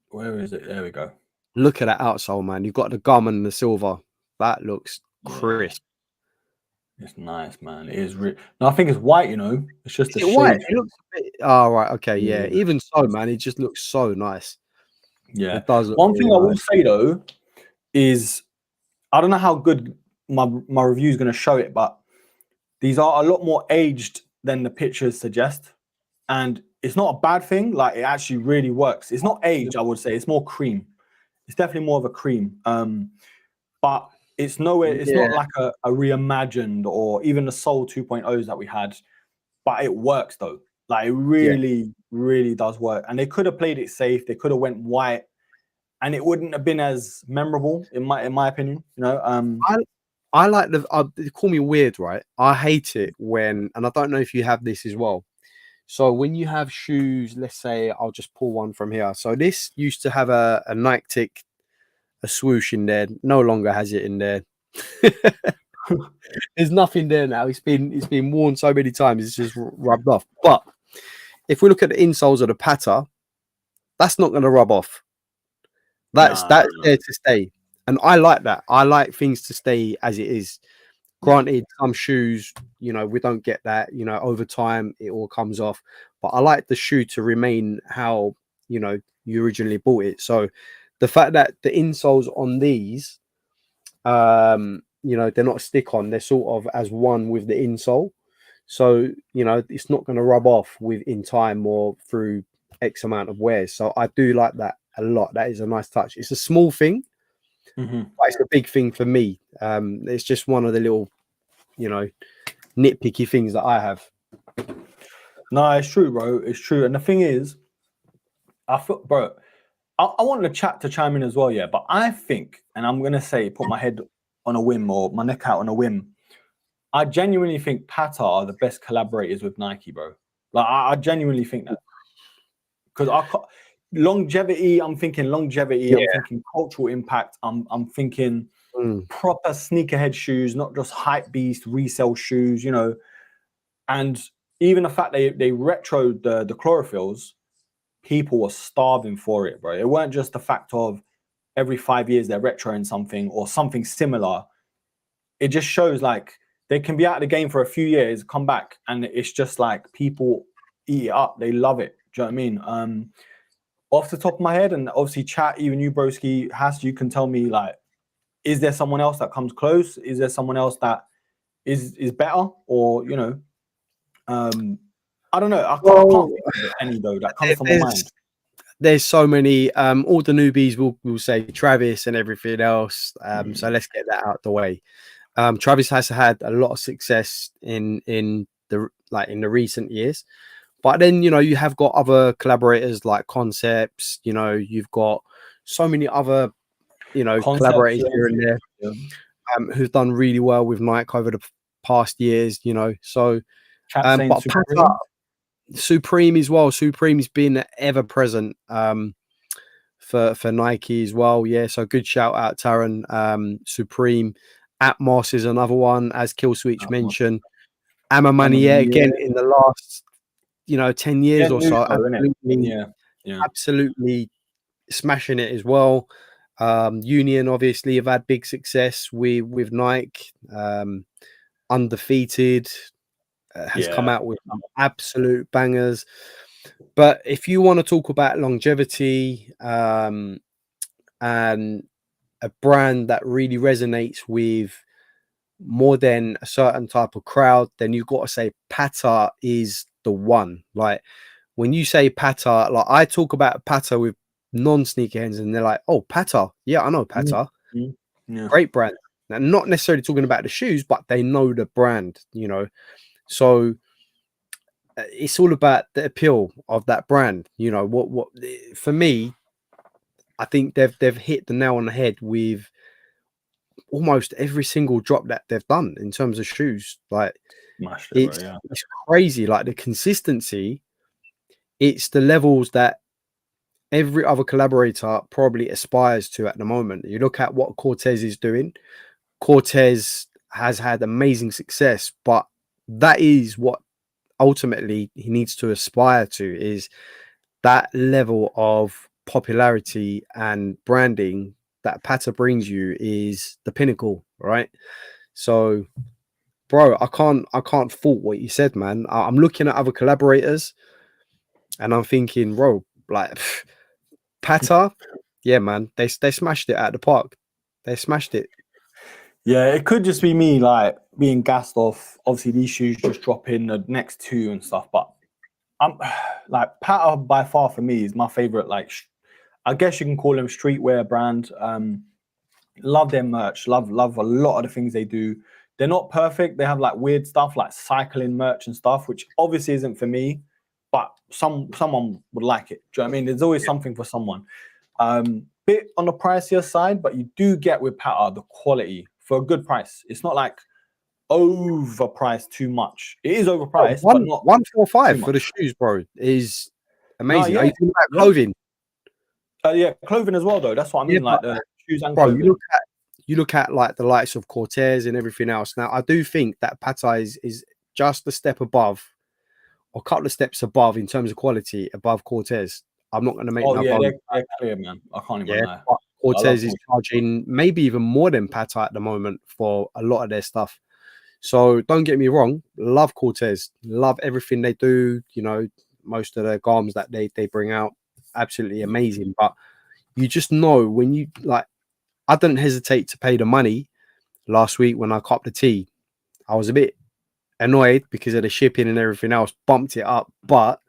Where is it? There we go. Look at that outsole, man. You've got the gum and the silver. That looks crisp. It's nice, man. It is real. No, I think it's white, you know. It's just the shade. White? It looks a bit... Oh, right. Okay. Yeah. Even so, man, it just looks so nice. Yeah. It does. One thing I will say, though, is I don't know how good my review is going to show it, but these are a lot more aged than the pictures suggest. And it's not a bad thing. Like, it actually really works. It's not age, I would say. It's more cream. It's definitely more of a cream. But it's nowhere. It's not like a reimagined or even the Soul 2.0s that we had. But it works though. Like, it really, really does work. And they could have played it safe. They could have went white, and it wouldn't have been as memorable in my opinion. You know. I like they call me weird, right? I hate it when, and I don't know if you have this as well. So when you have shoes, let's say I'll just pull one from here. So this used to have a Nike tick, a swoosh in there. No longer has it in there. There's nothing there now. It's been worn so many times. It's just rubbed off. But if we look at the insoles of the Patta, that's not going to rub off. That's there to stay. And I like that. I like things to stay as it is. Granted, some shoes, you know, we don't get that, you know, over time it all comes off. But I like the shoe to remain how, you know, you originally bought it. So the fact that the insoles on these, you know, they're not stick on, they're sort of as one with the insole. So, you know, it's not going to rub off in time or through X amount of wears. So I do like that a lot. That is a nice touch. It's a small thing, but it's a big thing for me. It's just one of the little, you know, nitpicky things that I have. No, it's true, bro. It's true. And the thing is, I feel, bro, I want the chat to chime in as well, yeah. But I think, and I'm gonna say, put my head on a whim or my neck out on a whim, I genuinely think Patta are the best collaborators with Nike, bro. Like, I genuinely think that. Because longevity, I'm thinking longevity, I'm thinking cultural impact, I'm thinking proper sneakerhead shoes, not just hype beast resale shoes, you know. And even the fact they retroed the chlorophylls, people were starving for it, bro. It weren't just the fact of every 5 years they're retroing something or something similar. It just shows like they can be out of the game for a few years, come back, and it's just like people eat it up. They love it. Do you know what I mean? off the top of my head, and obviously chat, even you, Broski, you can tell me, like, is there someone else that comes close? Is there someone else that is better? Or, you know, I don't know. I can't think of any, though, that comes to my mind. There's so many. All the newbies will say Travis and everything else. So let's get that out the way. Travis has had a lot of success in the recent years, but then, you know, you have got other collaborators like Concepts. You know, you've got so many other, you know, collaborators here and there who've done really well with Nike over the past years. You know, so but Patta, Supreme as well. Supreme's been ever present for Nike as well. Yeah, so good shout out, Taron. Supreme, Atmos is another one, as Killswitch mentioned. Ma Maniere again in the last, you know, 10 years or so. Absolutely smashing it as well. Union obviously have had big success with Nike. Undefeated has come out with some absolute bangers. But if you want to talk about longevity and a brand that really resonates with more than a certain type of crowd, then you've got to say Patta is the one. Like, when you say Patta, like, I talk about Patta with non-sneakerheads and they're like, oh, Patta. Yeah, I know Patta. Great brand. Now, not necessarily talking about the shoes, but they know the brand, you know. So it's all about the appeal of that brand. You know, what for me, I think they've hit the nail on the head with almost every single drop that they've done in terms of shoes. Like, it's crazy. Like, the consistency, it's the levels that every other collaborator probably aspires to at the moment. You look at what Cortez is doing. Cortez has had amazing success, but that is what ultimately he needs to aspire to, is that level of popularity and branding that Patta brings you is the pinnacle, right? So, bro, I can't fault what you said, man. I'm looking at other collaborators and I'm thinking, bro, like, Patta, yeah, man, they smashed it at the park. They smashed it. Yeah, it could just be me, like, being gassed off. Obviously, these shoes just drop in the next two and stuff. But I'm like, Patta by far for me is my favorite. Like, I guess you can call them streetwear brand. Love their merch. Love a lot of the things they do. They're not perfect. They have like weird stuff like cycling merch and stuff, which obviously isn't for me. But someone would like it. Do you know what I mean? There's always something for someone. Bit on the pricier side, but you do get with Patta the quality for a good price. It's not like overpriced too much. It is overpriced, but not 145 for the shoes, bro, is amazing. Are you talking about clothing? Yeah, clothing as well, though. That's what I mean, like the shoes and bro, clothing. You look at like the likes of Cortez and everything else. Now, I do think that Patta is just a step above, or a couple of steps above in terms of quality above Cortez. I'm not going to make they're clear, man. I can't even lie. But Cortez is charging maybe even more than Patta at the moment for a lot of their stuff. So don't get me wrong, love Cortez, love everything they do. You know, most of the garms that they bring out, absolutely amazing. But you just know when you, like, I didn't hesitate to pay the money last week when I copped the tee. I was a bit annoyed because of the shipping and everything else, bumped it up. But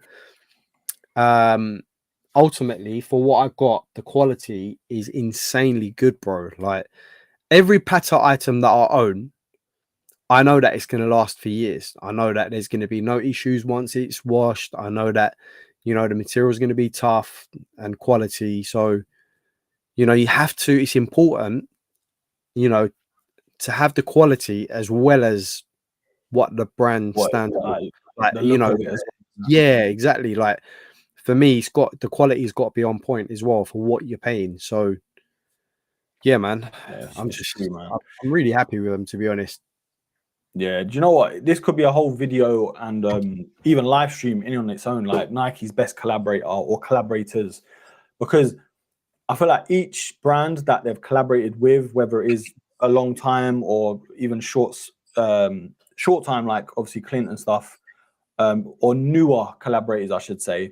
ultimately, for what I got, the quality is insanely good, bro. Like, every Patta item that I own, I know that it's going to last for years. I know that there's going to be no issues once it's washed. I know that, you know, the material is going to be tough and quality. So, you know, you have to, it's important, you know, to have the quality as well as what the brand stands for. Like, you know, yeah, exactly. Like, for me, it's got, the quality's got to be on point as well for what you're paying. So, yeah, man, I'm really happy with them, to be honest. Yeah, do you know what? This could be a whole video and even live stream in on its own, like Nike's best collaborator or collaborators, because I feel like each brand that they've collaborated with, whether it is a long time or even short time, like obviously Clint and stuff, or newer collaborators, I should say,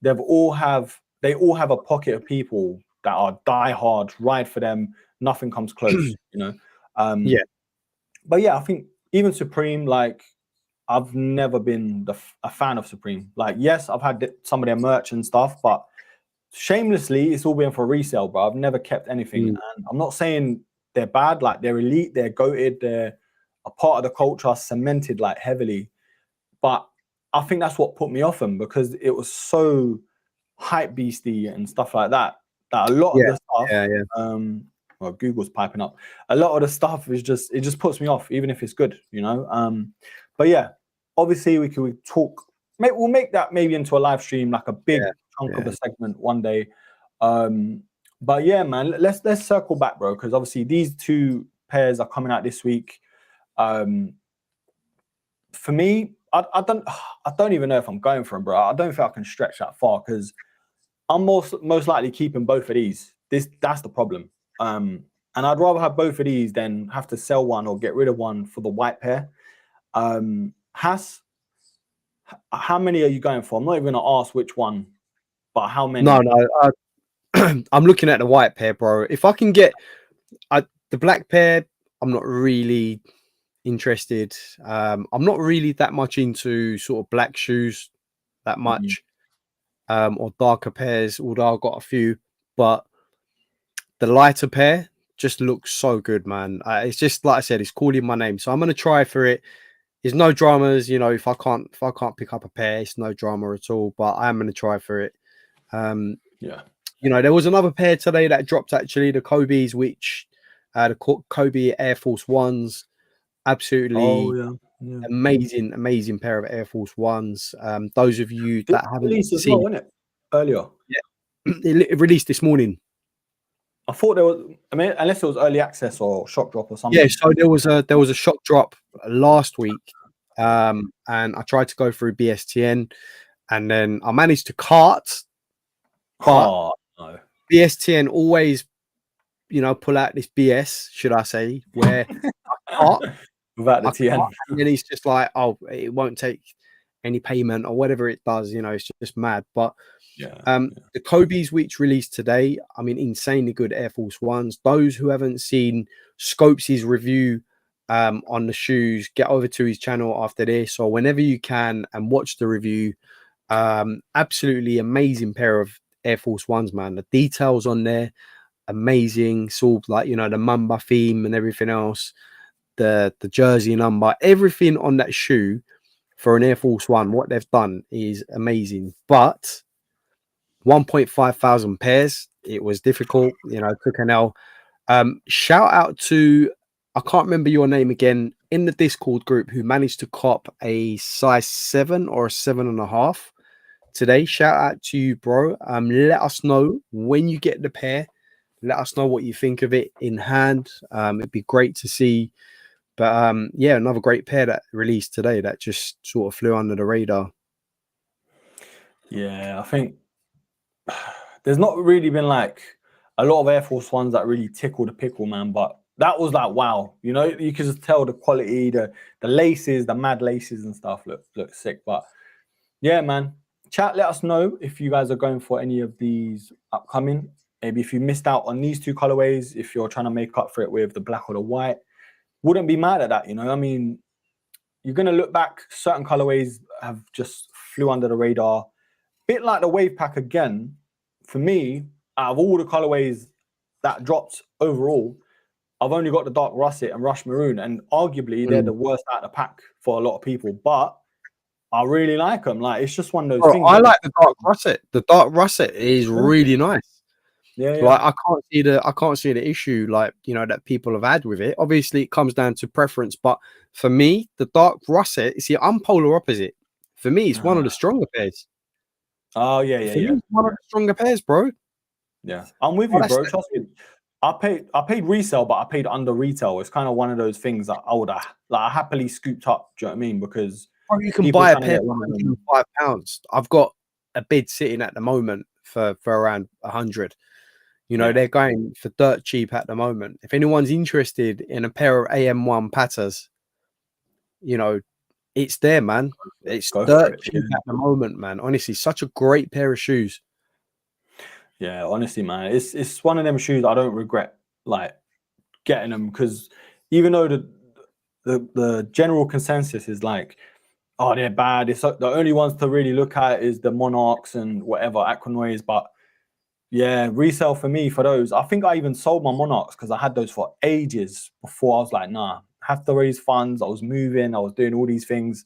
they've all have they all have a pocket of people that are diehard, ride for them. Nothing comes close, you know. Yeah. But yeah, I think even Supreme, like I've never been a fan of Supreme. Like, yes, I've had some of their merch and stuff, but shamelessly, it's all been for resale, bro. I've never kept anything. And I'm not saying they're bad, like they're elite, they're goated, they're a part of the culture, cemented like heavily. But I think that's what put me off them, because it was so hype beasty and stuff like that. That a lot of the stuff, well, Google's piping up. A lot of the stuff is just, it just puts me off, even if it's good, you know. But yeah, obviously we talk. We'll make that maybe into a live stream, like a big chunk of a segment one day. But yeah, man, let's circle back, bro, because obviously these two pairs are coming out this week. For me, I don't even know if I'm going for them, bro. I don't think I can stretch that far, because I'm most likely keeping both of these. That's the problem. And I'd rather have both of these than have to sell one or get rid of one for the white pair. Has, how many are you going for? I'm not even gonna ask which one, but how many? No, I'm looking at the white pair, bro. If I can get the black pair, I'm not really interested. I'm not really that much into sort of black shoes that much, or darker pairs, although I've got a few. But the lighter pair just looks so good, man. It's just like I said, it's calling my name, so I'm gonna try for it. There's no dramas, you know. If I can't pick up a pair, it's no drama at all. But I am gonna try for it. Yeah. You know, there was another pair today that dropped, actually, the Kobe's, which the Kobe Air Force Ones, absolutely amazing pair of Air Force Ones. Those of you that haven't seen, well, it earlier, it released this morning. I thought there was, I mean, unless it was early access or shock drop or something. Yeah, so there was a shock drop last week, and I tried to go through BSTN, and then I managed to cart, but no. BSTN always, you know, pull out this BS, should I say, where I cart without the TN, and then he's just like, oh, it won't take any payment or whatever it does, you know. It's just mad. But the Kobe's, which released today, I mean, insanely good Air Force Ones. Those who haven't seen Scopes' review on the shoes, get over to his channel after this or whenever you can and watch the review. Absolutely amazing pair of Air Force Ones, man. The details on there, amazing. Sort of like, you know, the Mamba theme and everything else, the jersey number, everything on that shoe for an Air Force One, what they've done is amazing. But 1,500 pairs, it was difficult, you know, took an L. Shout out to, I can't remember your name again, in the Discord group, who managed to cop a size 7 or a 7.5 today. Shout out to you, bro. Let us know when you get the pair. Let us know what you think of it in hand. It'd be great to see. But yeah, another great pair that released today that just sort of flew under the radar. Yeah, I think there's not really been like a lot of Air Force Ones that really tickle the pickle, man. But that was like, wow, you know, you could just tell the quality, the laces, the mad laces and stuff look sick. But yeah, man, chat, let us know if you guys are going for any of these upcoming. Maybe if you missed out on these two colorways, if you're trying to make up for it with the black or the white, wouldn't be mad at that, you know. I mean, you're gonna look back, certain colorways have just flew under the radar. Bit like the wave pack again. For me, out of all the colorways that dropped overall, I've only got the dark russet and rush maroon, and arguably they're the worst out of the pack for a lot of people. But I really like them. Like, it's just one of those things. I like the dark russet. The dark russet is really nice. Yeah. Like, I can't see the issue, like, you know, that people have had with it. Obviously, it comes down to preference, but for me, the dark russet, see, I'm polar opposite. For me, it's one of the stronger pairs. Oh yeah. It's one of the stronger pairs, bro. Yeah, I'm with you, bro. Trust me. I paid resale, but I paid under retail. It's kind of one of those things that I would have I happily scooped up. Do you know what I mean? Because you can buy a pair for £105. I've got a bid sitting at the moment for around 100. You know, they're going for dirt cheap at the moment. If anyone's interested in a pair of AM1 Pattas, you know, it's there, man. It's dirt cheap at the moment, man. Honestly, such a great pair of shoes. Yeah, honestly, man, it's one of them shoes I don't regret like getting them, because even though the general consensus is like, oh, they're bad. It's the only ones to really look at is the Monarchs and whatever Aquanoids. But yeah, resale for me for those. I think I even sold my Monarchs because I had those for ages before I was like, nah, I have to raise funds. I was moving, I was doing all these things.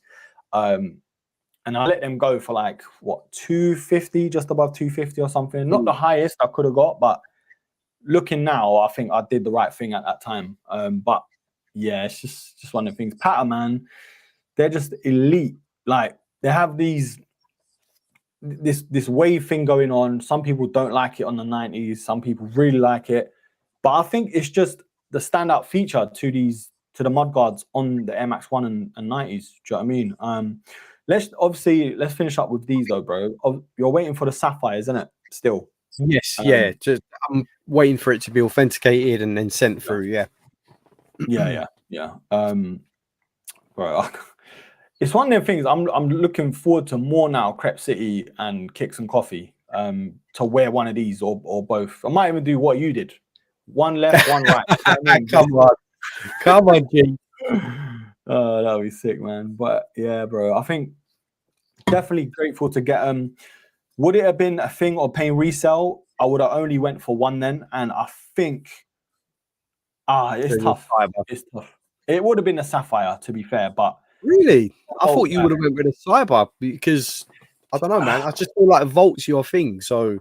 And I let them go for like what, 250, just above 250 or something. Not the highest I could have got, but looking now, I think I did the right thing at that time. But yeah, it's just one of the things. Patta, man, they're just elite. Like they have this wave thing going on. Some people don't like it on the 90s. Some people really like it. But I think it's just the standout feature to the mudguards on the Air Max 1 and 90s. Do you know what I mean? Let's finish up with these though, bro. You're waiting for the Sapphire, isn't it? Still. Yes, yeah. Just I'm waiting for it to be authenticated and then sent through. Yeah. Yeah. Bro, it's one of them things. I'm looking forward to more now. Crep City and Kicks and Coffee. To wear one of these or both. I might even do what you did. One left, one right. You know what I mean? Come on, G. Oh, that would be sick, man. But yeah, bro, I think definitely grateful to get them. Would it have been a thing of paying resale? I would have only went for one then, and I think it's tough. It's tough. It would have been a Sapphire, to be fair, but really, I thought you would have went with a Cyber because I don't know, man. I just feel like Volt's your thing, so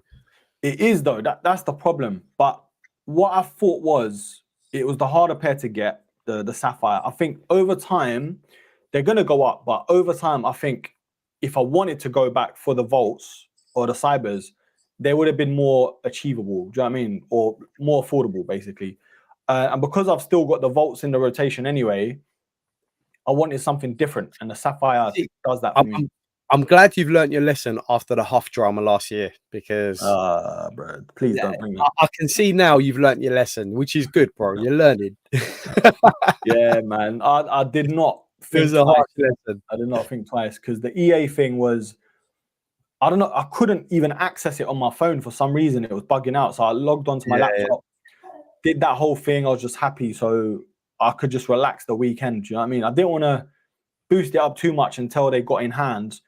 it is though. That's the problem. But what I thought was it was the harder pair to get, the Sapphire. I think over time they're gonna go up, but over time I think if I wanted to go back for the Volts or the Cybers, they would have been more achievable. Do you know what I mean? Or more affordable, basically. And because I've still got the Volts in the rotation anyway, I wanted something different, and the Sapphire does that for me. I'm glad you've learned your lesson after the Huff drama last year because, bro, please don't bring that. I can see now you've learned your lesson, which is good, bro. You're learning. Yeah, man. I did not think it was a twice. hard lesson. I did not think twice because the EA thing was, I don't know, I couldn't even access it on my phone for some reason. It was bugging out. So I logged onto my laptop, did that whole thing. I was just happy. So I could just relax the weekend. Do you know what I mean? I didn't want to boost it up too much until they got in hand,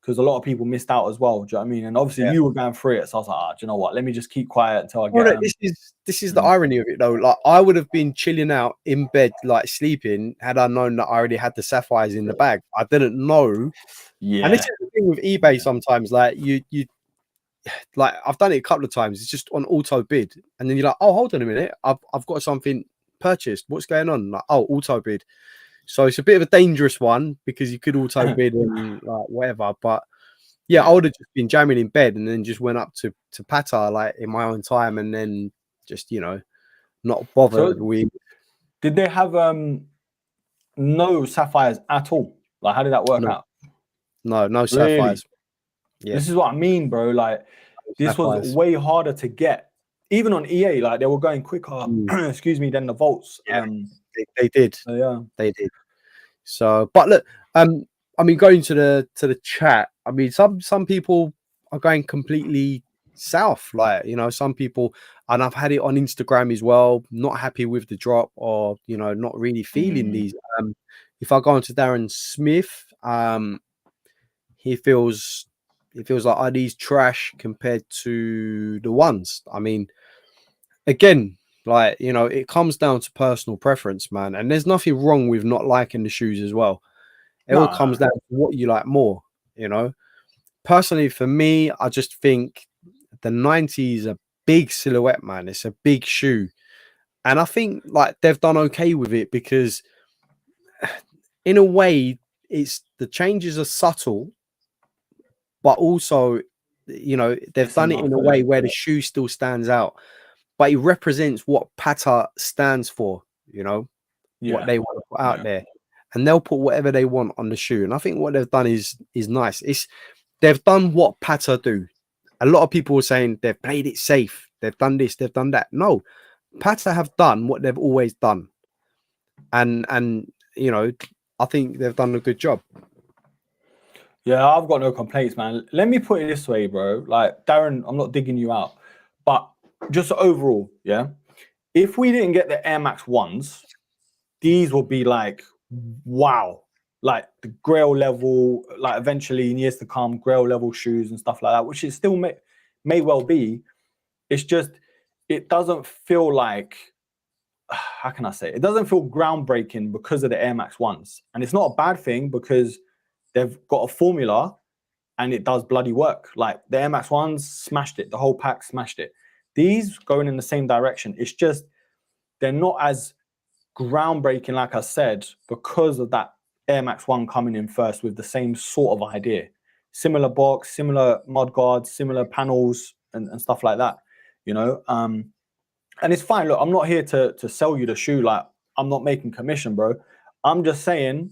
because a lot of people missed out as well. Do you know what I mean? And obviously you were going through it. So I was like, do you know what? Let me just keep quiet until I get This is the irony of it though. Like I would have been chilling out in bed, like sleeping, had I known that I already had the Sapphires in the bag. I didn't know. Yeah. And this is the thing with eBay sometimes. Like you like I've done it a couple of times. It's just on auto bid. And then you're like, oh, hold on a minute. I've got something purchased. What's going on? Like, oh, auto bid. So it's a bit of a dangerous one because you could auto bid and like whatever. But yeah, I would have just been jamming in bed and then just went up to Patta like in my own time and then just, you know, not bothered with. Did they have no Sapphires at all? Like, how did that work out? No Sapphires. Yeah. This is what I mean, bro. Like, this was way harder to get. Even on EA, like they were going quicker, excuse me, than the Volts. Yeah, they did. So, yeah, they did. So, but look, I mean, going to the chat, I mean, some people are going completely south. Like, you know, some people, and I've had it on Instagram as well, not happy with the drop or, you know, not really feeling these. If I go on to Darren Smith, he feels like, are these trash compared to the ones? I mean, again, like, you know, it comes down to personal preference, man. And there's nothing wrong with not liking the shoes as well. It all comes down to what you like more, you know. Personally, for me, I just think the 90 is a big silhouette, man. It's a big shoe. And I think like they've done okay with it because in a way, it's the changes are subtle, but also, you know, they've done it in a way where the shoe still stands out, but it represents what Patta stands for, you know, what they want to put out there. And they'll put whatever they want on the shoe. And I think what they've done is nice. They've done what Patta do. A lot of people were saying they've played it safe. They've done this, they've done that. No, Patta have done what they've always done. And you know, I think they've done a good job. Yeah, I've got no complaints, man. Let me put it this way, bro. Like, Darren, I'm not digging you out, just overall, yeah. If we didn't get the Air Max 1s, these would be like, wow, like the Grail level, like eventually in years to come, Grail level shoes and stuff like that, which it still may well be. It's just, it doesn't feel like, how can I say? It doesn't feel groundbreaking because of the Air Max 1s. And it's not a bad thing because they've got a formula and it does bloody work. Like the Air Max 1s smashed it. The whole pack smashed it. These going in the same direction. It's just, they're not as groundbreaking, like I said, because of that Air Max 1 coming in first with the same sort of idea. Similar box, similar mud guards, similar panels and stuff like that, you know? And it's fine. Look, I'm not here to sell you the shoe. Like, I'm not making commission, bro. I'm just saying,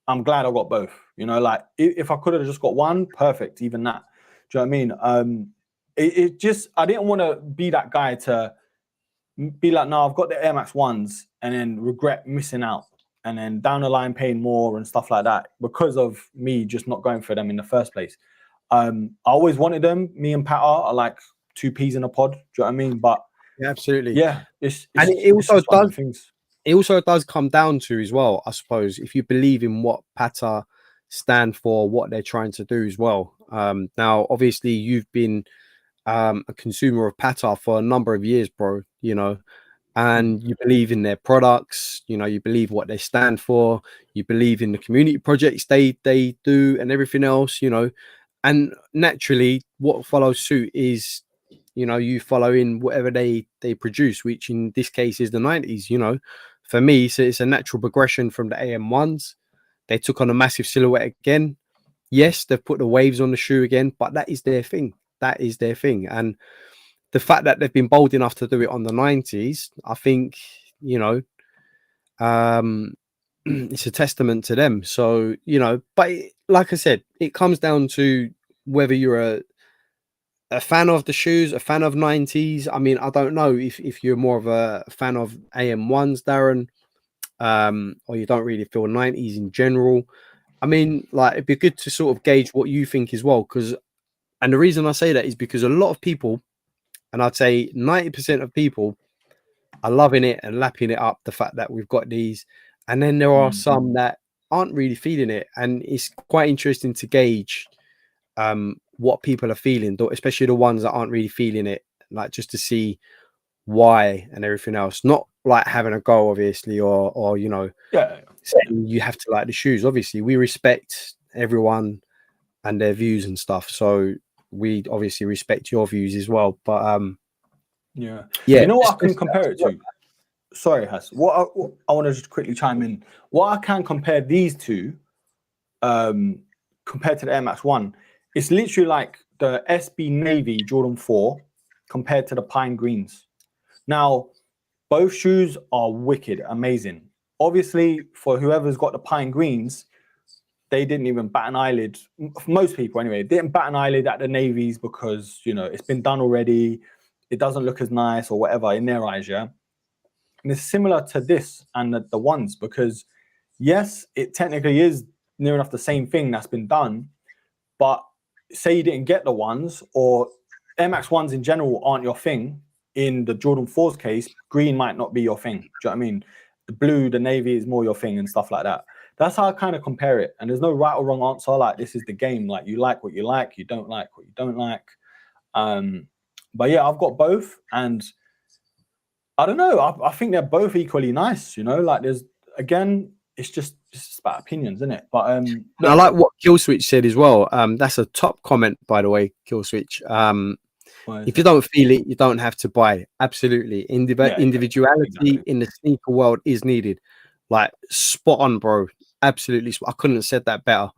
I'm glad I got both. You know, like if I could have just got one, perfect. Even that. Do you know what I mean? It just, I didn't want to be that guy to be like, no, I've got the Air Max 1s and then regret missing out and then down the line paying more and stuff like that because of me just not going for them in the first place. I always wanted them. Me and Patta are like two peas in a pod. Do you know what I mean? But Yeah, absolutely. yeah, it's it also just one of the things. It also does come down to as well, I suppose, if you believe in what Patta stand for, what they're trying to do as well. Now, obviously, you've been a consumer of Patta for a number of years, bro. You know, and you believe in their products. You know, you believe what they stand for. You believe in the community projects they do and everything else. You know, and naturally, what follows suit is, you know, you follow in whatever they produce, which in this case is the 90s. You know, for me, so it's a natural progression from the AM1s. They took on a massive silhouette again. Yes, they've put the waves on the shoe again, but that is their thing. That is their thing. And the fact that they've been bold enough to do it on the 90s, I think, you know, it's a testament to them. So, you know, but like I said, it comes down to whether you're a fan of the shoes, a fan of 90s. I mean, I don't know if you're more of a fan of AM1s, Darren, or you don't really feel 90s in general. I mean, like, it'd be good to sort of gauge what you think as well. And the reason I say that is because a lot of people, and I'd say 90% of people, are loving it and lapping it up, the fact that we've got these. And then there are some that aren't really feeling it. And it's quite interesting to gauge what people are feeling, especially the ones that aren't really feeling it, like just to see why and everything else. Not like having a go, obviously, or you know, saying you have to like the shoes. Obviously, we respect everyone and their views and stuff. So we obviously respect your views as well. But yeah. Yeah, You know what I can compare it to? Sorry, Has. What I want to just quickly chime in. What I can compare these two, compared to the Air Max 1, it's literally like the SB Navy Jordan 4 compared to the Pine Greens. Now, both shoes are wicked, amazing. Obviously, for whoever's got the Pine Greens, they didn't even bat an eyelid. For most people, anyway, didn't bat an eyelid at the navies because, you know, it's been done already. It doesn't look as nice or whatever in their eyes, yeah? And it's similar to this and the ones because, yes, it technically is near enough the same thing that's been done. But say you didn't get the ones, or Air Max 1s in general aren't your thing. In the Jordan 4's case, green might not be your thing. Do you know what I mean? The blue, the navy is more your thing and stuff like that. That's how I kind of compare it. And there's no right or wrong answer. Like, this is the game. Like, you like what you like. You don't like what you don't like. But yeah, I've got both. And I don't know. I think they're both equally nice. You know, like there's, again, it's just about opinions, isn't it? But I like what Killswitch said as well. That's a top comment, by the way, Killswitch. If you don't feel it, you don't have to buy it. Absolutely. Individuality exactly. In the sneaker world is needed. Like, spot on, bro. Absolutely. I couldn't have said that better.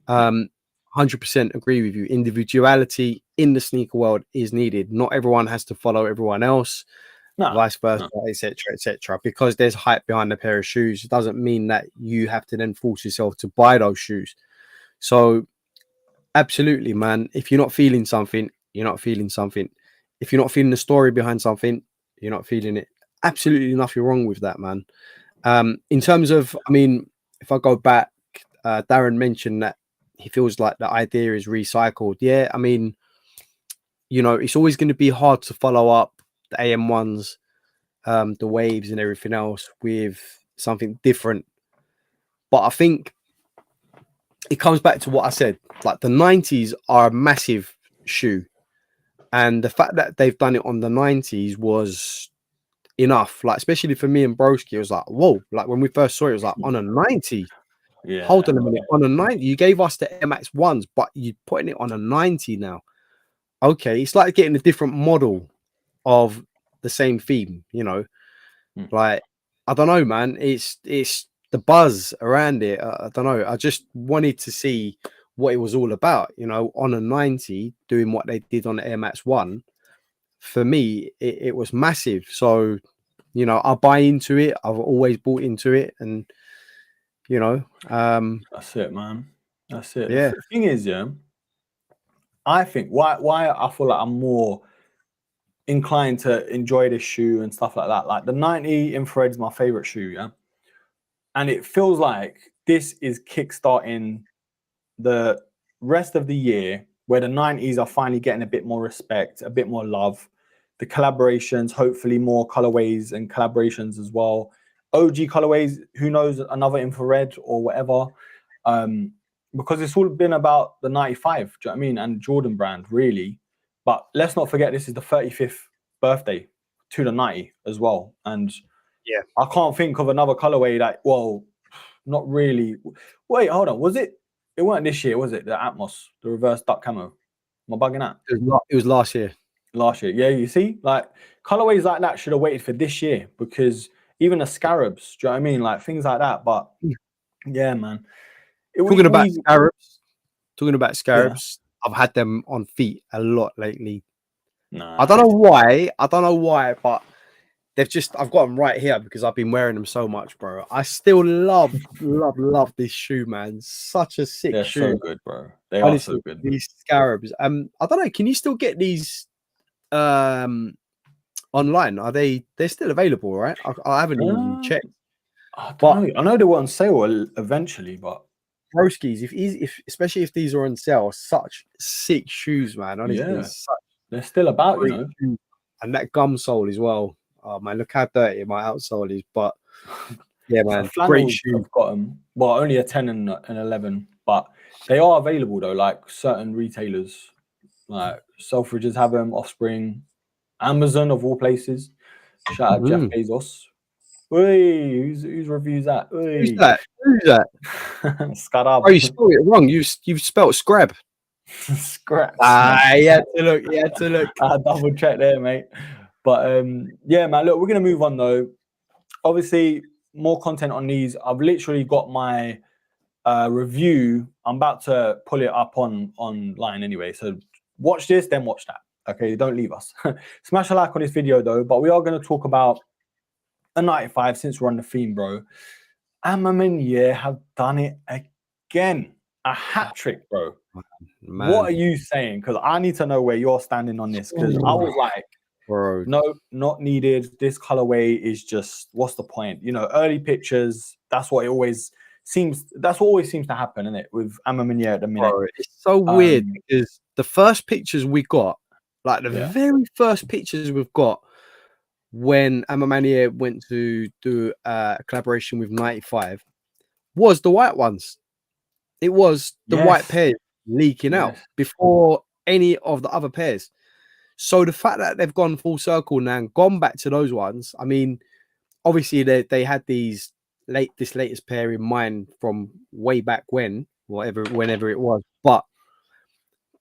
100% agree with you. Individuality in the sneaker world is needed. Not everyone has to follow everyone else. Vice versa, etc., etc. Because there's hype behind a pair of shoes, it doesn't mean that you have to then force yourself to buy those shoes. So, absolutely, man. If you're not feeling something, you're not feeling something. If you're not feeling the story behind something, you're not feeling it. Absolutely nothing wrong with that, man. In terms of, I mean, if I go back, Darren mentioned that he feels like the idea is recycled. Yeah, I mean, you know, it's always going to be hard to follow up the AM1s, the waves and everything else with something different. But I think it comes back to what I said. Like the 90s are a massive shoe. And the fact that they've done it on the 90s was enough. Like, especially for me and Broski, it was like, whoa. Like when we first saw it, it was like on a 90. Yeah. Hold on a minute. On a 90. You gave us the Air Max 1s, but you're putting it on a 90 now. Okay. It's like getting a different model of the same theme, you know. Like, I don't know, man. It's the buzz around it. I don't know. I just wanted to see what it was all about, you know, on a 90, doing what they did on the Air Max 1. For me, it was massive. So, you know, I buy into it. I've always bought into it. And, you know, that's it, man. That's it. Yeah. The thing is, yeah, I think why I feel like I'm more inclined to enjoy this shoe and stuff like that. Like the 90 infrared is my favorite shoe, yeah. And it feels like this is kickstarting the rest of the year, where the 90s are finally getting a bit more respect, a bit more love. The collaborations, hopefully more colorways and collaborations as well. OG colorways, who knows, another infrared or whatever. Because it's all been about the 95, do you know what I mean? And Jordan brand, really. But let's not forget, this is the 35th birthday to the 90 as well. And yeah, I can't think of another colorway that, well, not really. Wait, hold on. Was it? It weren't this year, was it? The Atmos, the reverse duck camo. Am I bugging out? It was last year. Last year. Yeah, you see? Like, colorways like that should have waited for this year, because even the scarabs, do you know what I mean? Like, things like that. But, yeah, man. Talking about scarabs, yeah. I've had them on feet a lot lately. I don't know why, but I've got them right here because I've been wearing them so much, bro. I still love this shoe, man. Such a sick shoe. They're so good, bro. They are so good. These scarabs. I don't know. Can you still get these online? They're still available, right? I haven't even checked. I know they were on sale eventually, but Broski's, especially if these are on sale, such sick shoes, man. Honestly, yeah. They're still about, you know. Shoes. And that gum sole as well. Oh man, look how dirty my outsole is. But yeah, man, great shoe. I've got them. Well, only a 10 and 11, but they are available though. Like certain retailers, like Selfridges have them, Offspring, Amazon of all places. Shout out Jeff Bezos. Hey, whose reviews that? Who's that? Scarab. Oh, you spelled it wrong. You've spelled scrab. Scraps. You had to look. I double check there, mate. But yeah, man. Look, we're gonna move on though. Obviously, more content on these. I've literally got my review. I'm about to pull it up online anyway. So watch this, then watch that. Okay, don't leave us. Smash a like on this video though. But we are going to talk about a 95 since we're on the theme, bro. And Ma Maniere have done it again. A hat trick, bro. Man. What are you saying? Because I need to know where you're standing on this. Because I was like, bro, no, not needed. This colorway is just, what's the point? You know, early pictures. That's what always seems to happen, isn't it? With Ma Maniere at the minute. Bro, it's so weird because the first pictures we got, like the very first pictures we've got, when Ma Maniere went to do a collaboration with 95, was the white ones. It was the white pairs leaking out before any of the other pairs. So the fact that they've gone full circle now and gone back to those ones, I mean, obviously they had this latest pair in mind from way back whenever it was. But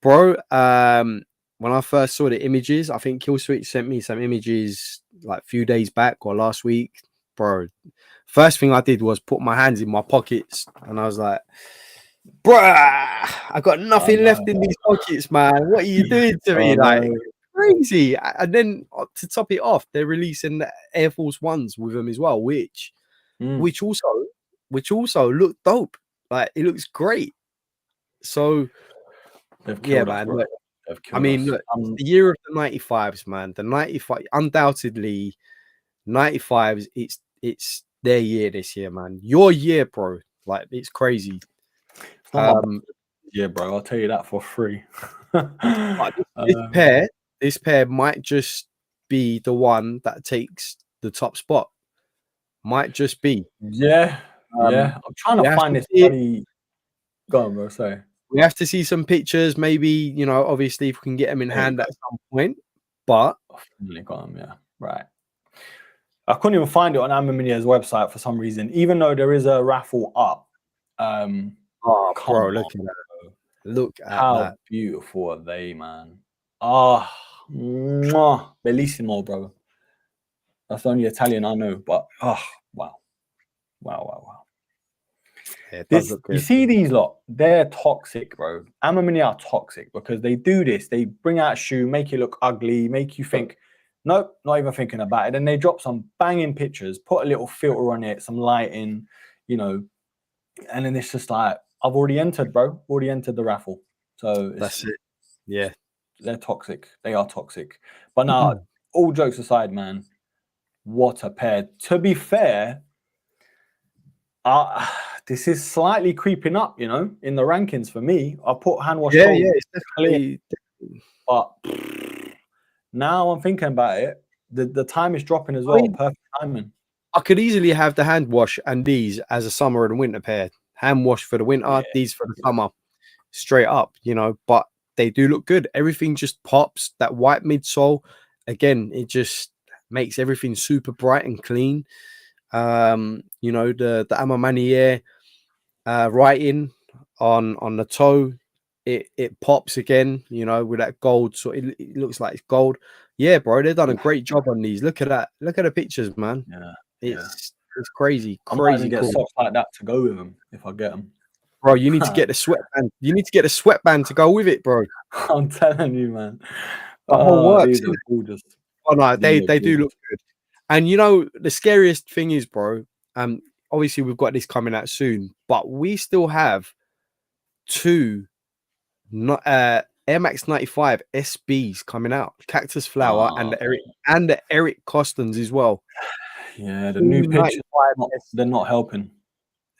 bro, when I first saw the images, I think Killswitch sent me some images like a few days back or last week, bro. First thing I did was put my hands in my pockets and I was like, bruh, I got nothing left in these pockets, man. What are you doing to me? Like, crazy. And then to top it off, they're releasing the Air Force Ones with them as well, which also look dope. Like, it looks great. So yeah, man. Look, I mean, look, the year of the 95s, man. The 95, undoubtedly, 95s. It's their year this year, man. Your year, bro. Like, it's crazy. Yeah, bro. I'll tell you that for free. This pair, this pair might just be the one that takes the top spot. Might just be. Yeah, yeah. I'm trying we to have find to this see it. bloody. Go on, bro. Sorry. We have to see some pictures. Maybe, you know, obviously if we can get them in There you hand go. at some point. But I've finally got 'em, yeah. Right. I couldn't even find it on Ma Maniere's website for some reason, even though there is a raffle up. oh, Come bro, on, look at that. bro. Look at How that. beautiful are they, man? Ah, mwah, bellissimo, bro. That's the only Italian I know, but oh, wow. Wow, wow, wow. Yeah, it does look You good. see these lot, they're toxic, bro. Ma Maniere are toxic because they do this. They bring out a shoe, make you look ugly, make you think, nope, not even thinking about it. Then they drop some banging pictures, put a little filter on it, some lighting, you know, and then it's just like, I've already entered, bro. Already entered the raffle. So That's it. Yeah. they're toxic. They are toxic. But now, all jokes aside, man, what a pair. To be fair, this is slightly creeping up, you know, in the rankings for me. I put hand wash cold, Yeah, it's definitely. but now I'm thinking about it. The time is dropping as well. Perfect timing. I could easily have the hand wash and these as a summer and winter pair. Hand wash for the winter, these for the summer, straight up, you know. But they do look good. Everything just pops. That white midsole, again, it just makes everything super bright and clean. You know, the Ma Maniere writing on the toe, it pops again, you know, with that gold. So it looks like it's gold. Yeah, bro, they've done a great job on these. Look at that. Look at the pictures, man. Yeah, it's crazy, I might even crazy get cool. socks like that to go with them if I get them. Bro, you need to get the sweatband. You need to get a sweatband to go with it, bro. I'm telling you, man. The whole works. These are gorgeous. Oh no, they do look good. And you know, the scariest thing is, bro, obviously we've got this coming out soon, but we still have two Air Max 95 SBs coming out. Cactus Flower and the Eric Costons as well. Yeah, the new pictures, they're not helping.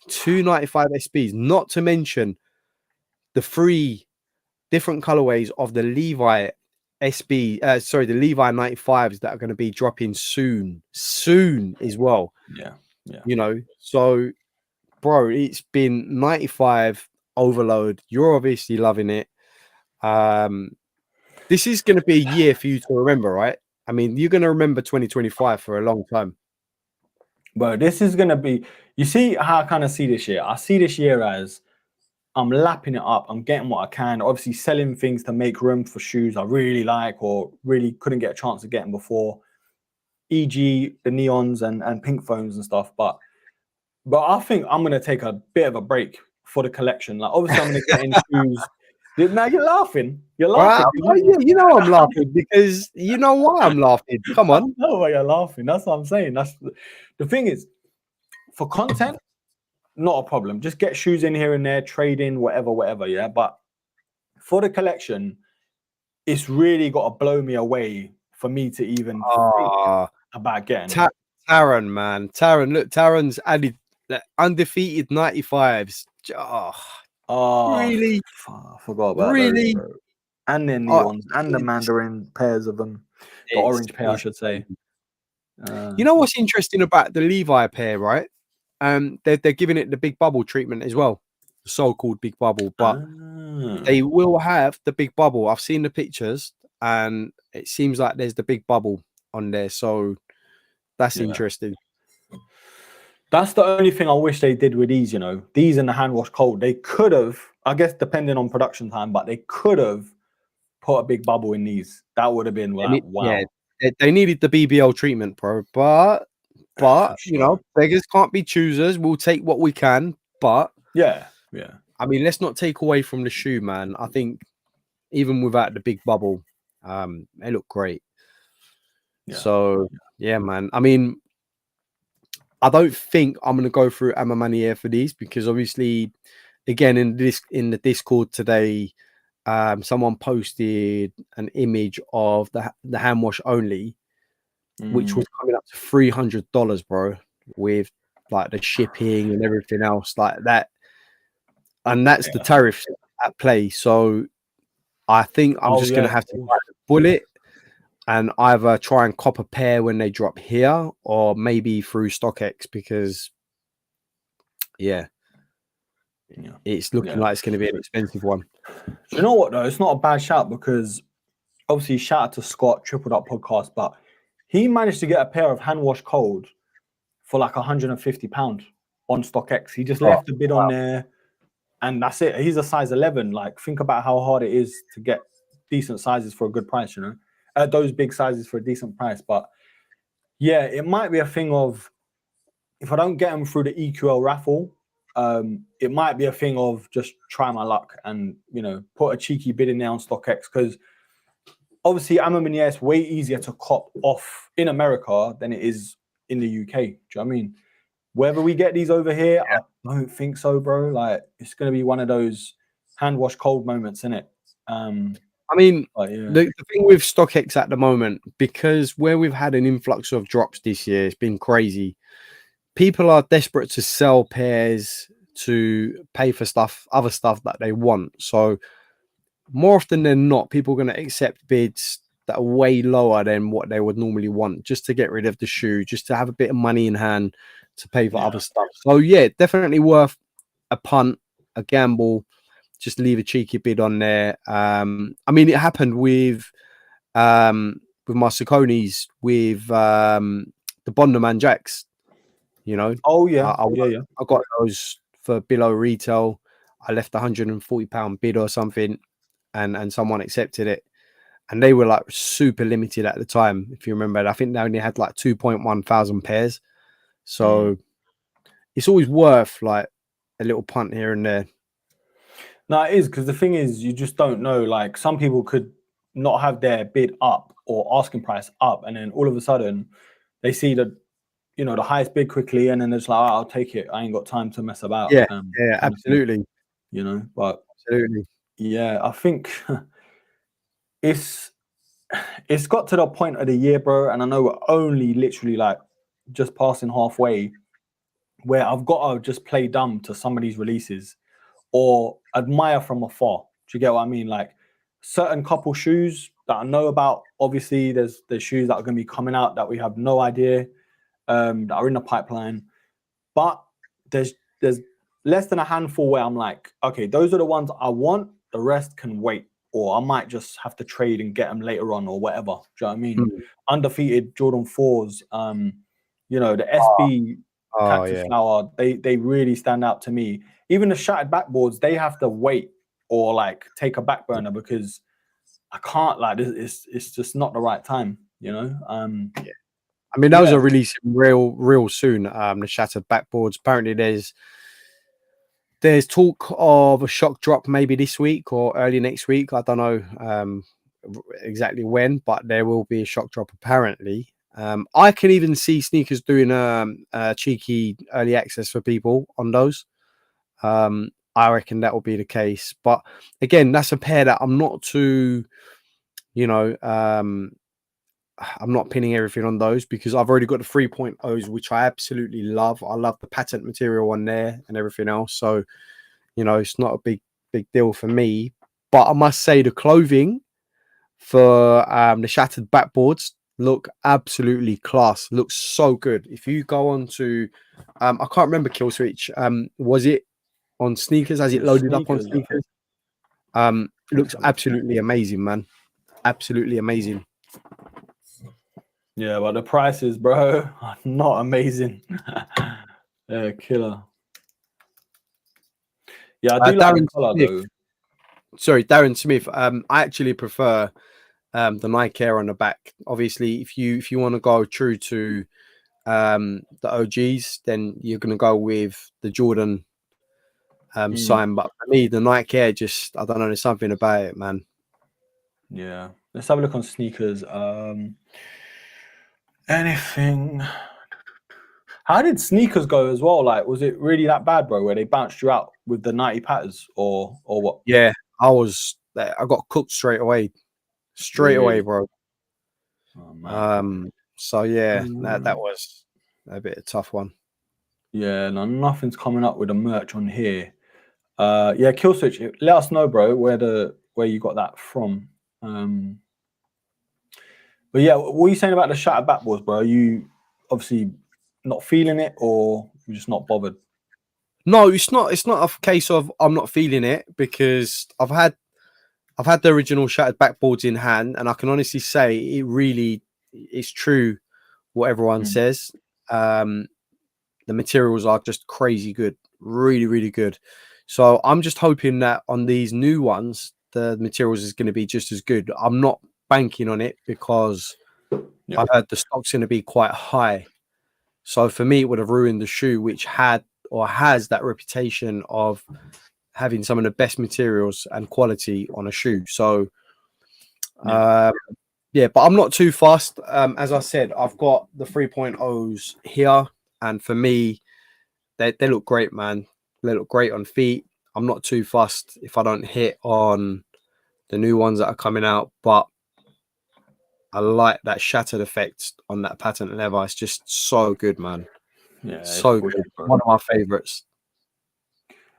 295 SBs, not to mention the 3 different colorways of the Levi SB, the Levi 95s that are going to be dropping soon as well. Yeah. You know, so bro, it's been 95 overload. You're obviously loving it. This is going to be a year for you to remember, right? I mean, you're going to remember 2025 for a long time. But this is going to be, you see how I kind of see this year? I see this year as I'm lapping it up. I'm getting what I can. Obviously, selling things to make room for shoes I really like or really couldn't get a chance to get them before, e.g. the neons and pink phones and stuff. But I think I'm going to take a bit of a break for the collection. Like, obviously, I'm going to get in shoes. Now you're laughing. You're laughing. Oh, yeah, you know I'm laughing because you know why I'm laughing. Come on. I know why you're laughing. That's what I'm saying. That's the thing is, for content, not a problem. Just get shoes in here and there, trade in, whatever, yeah. But for the collection, it's really got to blow me away for me to even think about getting Taron, man. Taron, look, Taron's added undefeated 95s. Really? I forgot about really? those, bro. And the neons and the mandarin pairs of them. The orange pair, I should say. You know what's interesting about the Levi pair, right? They're giving it the big bubble treatment as well, the so-called big bubble, but they will have the big bubble. I've seen the pictures, and it seems like there's the big bubble on there, so that's interesting. That's the only thing I wish they did with these, you know, these and the hand wash cold. They could have, I guess, depending on production time, but they could have put a big bubble in these. That would have been like, wow. Yeah, they needed the BBL treatment, bro. But you know, beggars can't be choosers. We'll take what we can. But yeah. I mean, let's not take away from the shoe, man. I think even without the big bubble, they look great. Yeah. So yeah, man. I mean, I don't think I'm gonna go through Ma Maniere for these because obviously, again, in the Discord today, someone posted an image of the hand wash only, which was coming up to $300, bro, with like the shipping and everything else like that, and that's the tariff at play. So I think I'm just gonna have to bite the bullet and either try and cop a pair when they drop here, or maybe through StockX, because yeah, it's looking like it's going to be an expensive one. Do you know what though? It's not a bad shout, because obviously shout out to Scott, Tripled Up Podcast, but he managed to get a pair of hand wash cold for like £150 on StockX. He just left a bid on there, and that's it. He's a size 11. Like, think about how hard it is to get decent sizes for a good price, you know, those big sizes for a decent price. But yeah, it might be a thing of, if I don't get them through the EQL raffle, it might be a thing of just try my luck and, you know, put a cheeky bid in there on StockX, because obviously Ma Maniere is way easier to cop off in America than it is in the UK. Do you know what I mean? Whether we get these over here, I don't think so, bro. Like, it's going to be one of those hand wash cold moments, isn't it? I mean, the thing with StockX at the moment, because where we've had an influx of drops this year, it's been crazy. People are desperate to sell pairs to pay for other stuff that they want. So more often than not, people are going to accept bids that are way lower than what they would normally want, just to get rid of the shoe, just to have a bit of money in hand to pay for other stuff. So yeah, definitely worth a punt, a gamble. Just leave a cheeky bid on there. I mean, it happened with my Sauconys, with the Bonderman Jacks. You know, I got those for below retail. I left £140 bid or something, and someone accepted it, and they were like super limited at the time. If you remember, I think they only had like 2.1 thousand pairs. So it's always worth like a little punt here and there. No, it is, because the thing is, you just don't know. Like, some people could not have their bid up or asking price up, and then all of a sudden they see the, you know, the highest bid quickly, and then it's like, oh, I'll take it. I ain't got time to mess about. Yeah, absolutely. You know, but absolutely, yeah, I think it's got to the point of the year, bro, and I know we're only literally like just passing halfway, where I've got to just play dumb to some of these releases, or admire from afar. Do you get what I mean? Like, certain couple shoes that I know about, obviously there's shoes that are going to be coming out that we have no idea, that are in the pipeline, but there's less than a handful where I'm like, okay, those are the ones I want, the rest can wait, or I might just have to trade and get them later on, or whatever. Do you know what I mean? Undefeated Jordan 4s, you know, the SB Cactus Flower, they really stand out to me. Even the shattered backboards, they have to wait or like take a back burner, because I can't, like, it's just not the right time, you know. I mean, those are releasing real soon. The shattered backboards. Apparently, there's talk of a shock drop maybe this week or early next week. I don't know exactly when, but there will be a shock drop apparently. I can even see sneakers doing a cheeky early access for people on those. I reckon that will be the case. But again, that's a pair that I'm not too, you know, I'm not pinning everything on those, because I've already got the 3.0s, which I absolutely love. I love the patent material on there and everything else. So, you know, it's not a big deal for me. But I must say the clothing for the shattered backboards look absolutely class. Looks so good. If you go on to, I can't remember Kill Switch. Was it on sneakers? Has it loaded up on sneakers? Looks absolutely amazing, man. Absolutely amazing. Yeah, but the prices, bro, are not amazing. Yeah, killer. Yeah, I do like the color though. Sorry, Darren Smith. I actually prefer the Nike Air on the back. Obviously, if you want to go true to the OGs, then you're going to go with the Jordan sign. But for me, the Nike Air, just, I don't know, there's something about it, man. Yeah, let's have a look on sneakers. Anything? How did sneakers go as well? Like, was it really that bad, bro, where they bounced you out with the 90 patters, or what? Yeah, I got cooked straight away. Straight away, bro. Oh, man. So yeah, that was a bit of a tough one. Yeah, no, nothing's coming up with the merch on here. Yeah, Kill Switch, let us know, bro, where you got that from. But yeah, what are you saying about the shattered backboards, bro? Are you obviously not feeling it, or you're just not bothered? No, it's not. It's not a case of I'm not feeling it, because I've had the original shattered backboards in hand, and I can honestly say it really is true what everyone says. The materials are just crazy good, really, really good. So I'm just hoping that on these new ones, the materials is going to be just as good. I'm not banking on it because I heard the stock's going to be quite high. So for me, it would have ruined the shoe, which had or has that reputation of having some of the best materials and quality on a shoe. So yeah, but I'm not too fast. As I said, I've got the 3.0s here, and for me, they look great, man. They look great on feet. I'm not too fussed if I don't hit on the new ones that are coming out, but I like that shattered effect on that patent leather. It's just so good, man. Yeah, So wicked, good. bro. One of my favorites.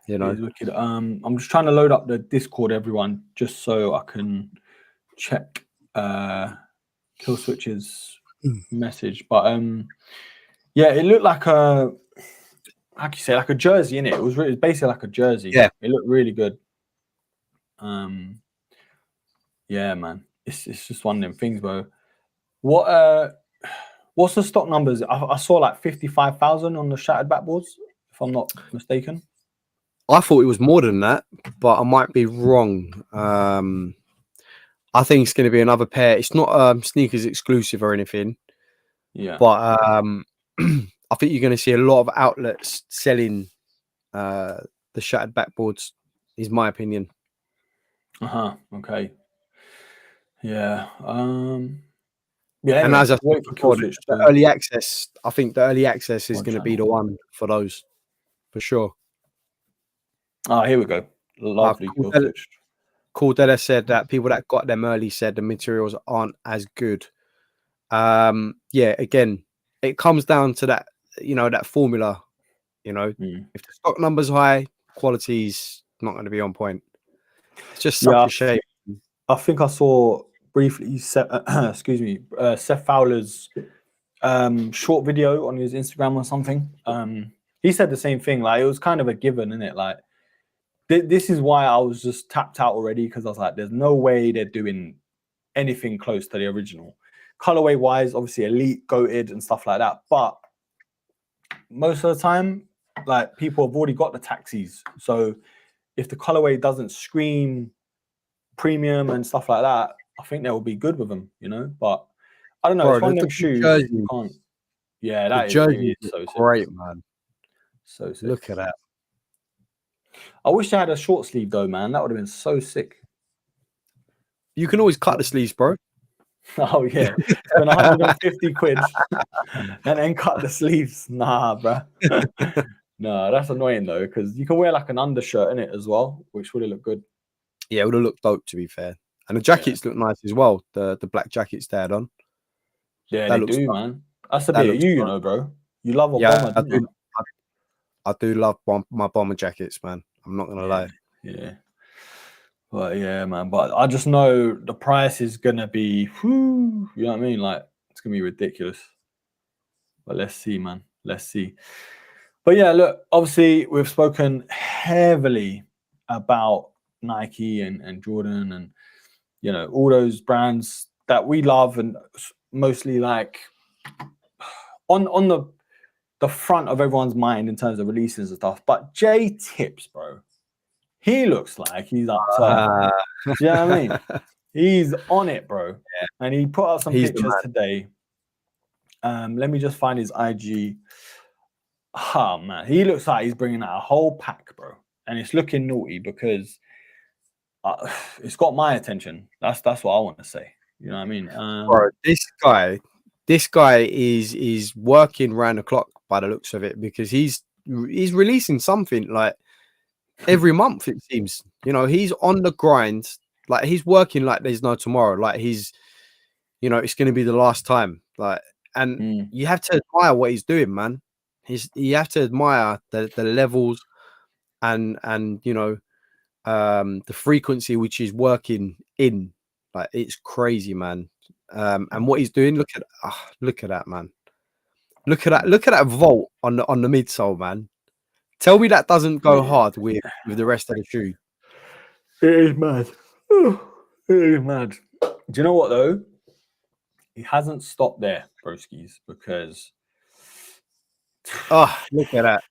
You know, It's wicked. I'm just trying to load up the Discord, everyone, just so I can check Kill Switch's message. But yeah, it looked like a, like you say, like a jersey, innit? It was basically like a jersey. Yeah. It looked really good. Yeah, man. It's just one of them things, bro. What's the stock numbers? I saw like 55,000 on the shattered backboards, if I'm not mistaken. I thought it was more than that, but I might be wrong. I think it's going to be another pair. It's not sneakers exclusive or anything. Yeah. But I think you're going to see a lot of outlets selling the shattered backboards, is my opinion. Okay. Yeah. Yeah. Anyway, And as I said wait for Kill before, Switch the to early access, I think the early access is what going to be channel. the one for those, for sure. Oh, here we go. Lovely Kill Switch. Cordella said that people that got them early said the materials aren't as good. Yeah, again, it comes down to that, that formula. If the stock number's high, quality's not going to be on point. It's just such a shame. I think I saw briefly excuse me, Seth Fowler's short video on his Instagram or something. He said the same thing. Like, it was kind of a given, isn't it? Like, this is why I was just tapped out already, because I was like, there's no way they're doing anything close to the original. Colorway wise, obviously elite, goated, and stuff like that. But most of the time, like, people have already got the taxis. So if the colorway doesn't scream premium and stuff like that, I think they will be good with them, But I don't know. Bro, it's one of them the shoes jersey, you can't. Yeah, the it jersey is so sick. great, man. So sick. Look at that. I wish I had a short sleeve though, man. That would have been so sick. You can always cut the sleeves, bro. Oh yeah, spend 150 quid and then cut the sleeves. Nah, bro. No, that's annoying though, because you can wear like an undershirt in it as well, which would have looked good. Yeah, it would have looked dope, to be fair. And the jackets look nice as well. The black jackets they had on. Yeah, That they looks do, dope. man. That's a That bit of looks you, dope. bro. You love a Yeah, bomber, don't you? I do love my bomber jackets, man. I'm not gonna lie. Yeah. But yeah, man. But I just know the price is gonna be, whew, you know what I mean? Like, it's gonna be ridiculous. But let's see, man. Let's see. But yeah, look, obviously we've spoken heavily about Nike and Jordan and all those brands that we love, and mostly like on the front of everyone's mind in terms of releases and stuff. But J Tips, bro, he looks like he's up to you know what I mean? He's on it, bro. Yeah. And he put up some He's pictures today. Let me just find his IG. Oh man, he looks like he's bringing out a whole pack, bro, and it's looking naughty because it's got my attention. That's what I want to say. You know what I mean? Bro, this guy is working round the clock by the looks of it, because he's releasing something like every month, it seems. He's on the grind, like he's working like there's no tomorrow. Like he's, it's going to be the last time. Like, and you have to admire what he's doing, man. You have to admire the levels and the frequency which he's working in. Like, it's crazy, man. And what he's doing, look at that, man. Look at that vault on the midsole, man. Tell me that doesn't go hard with the rest of the shoe. It is mad. It is mad. Do you know what though? He hasn't stopped there, broskies, because Oh, look at that.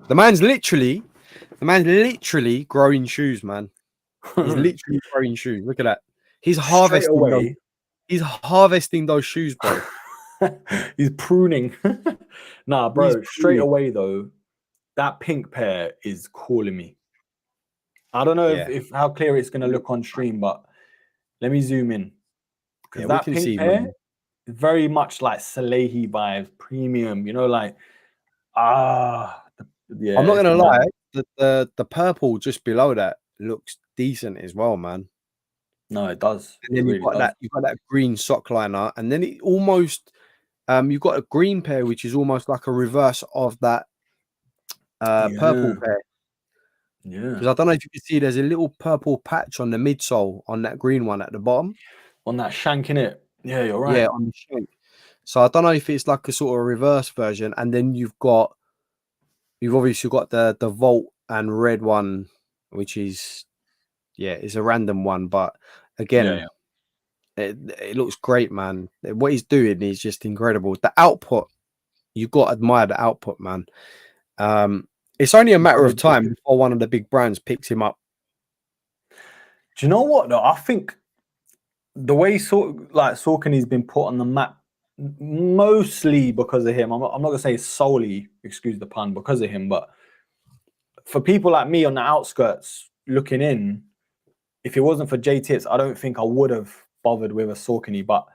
The man's literally growing shoes, man. He's literally growing shoes. Look at that. He's harvesting He's harvesting those shoes, bro. He's pruning. Nah, bro. Straight away though, that pink pair is calling me. I don't know if how clear it's gonna look on stream, but let me zoom in. Because that pink pair is very much like Salehi vibes, premium, you know, like I'm not gonna lie, the purple just below that looks decent as well, man. No, it does. And then you've got that green sock liner, and then it almost you've got a green pair which is almost like a reverse of that purple pair. Yeah. Because I don't know if you can see, there's a little purple patch on the midsole on that green one at the bottom. On that shank, in it. Yeah, you're right. Yeah, on the shank. So I don't know if it's like a sort of reverse version, and then you've obviously got the Volt and red one, which is it's a random one, but again, it looks great, man. What he's doing is just incredible. The output, you've got to admire the output, man. It's only a matter of time before one of the big brands picks him up. Do you know what though? I think the way Saucony's been put on the map, mostly because of him. I'm not gonna say solely, excuse the pun, because of him, but for people like me on the outskirts looking in, if it wasn't for J Tips, I don't think I would have bothered with a Saucony. But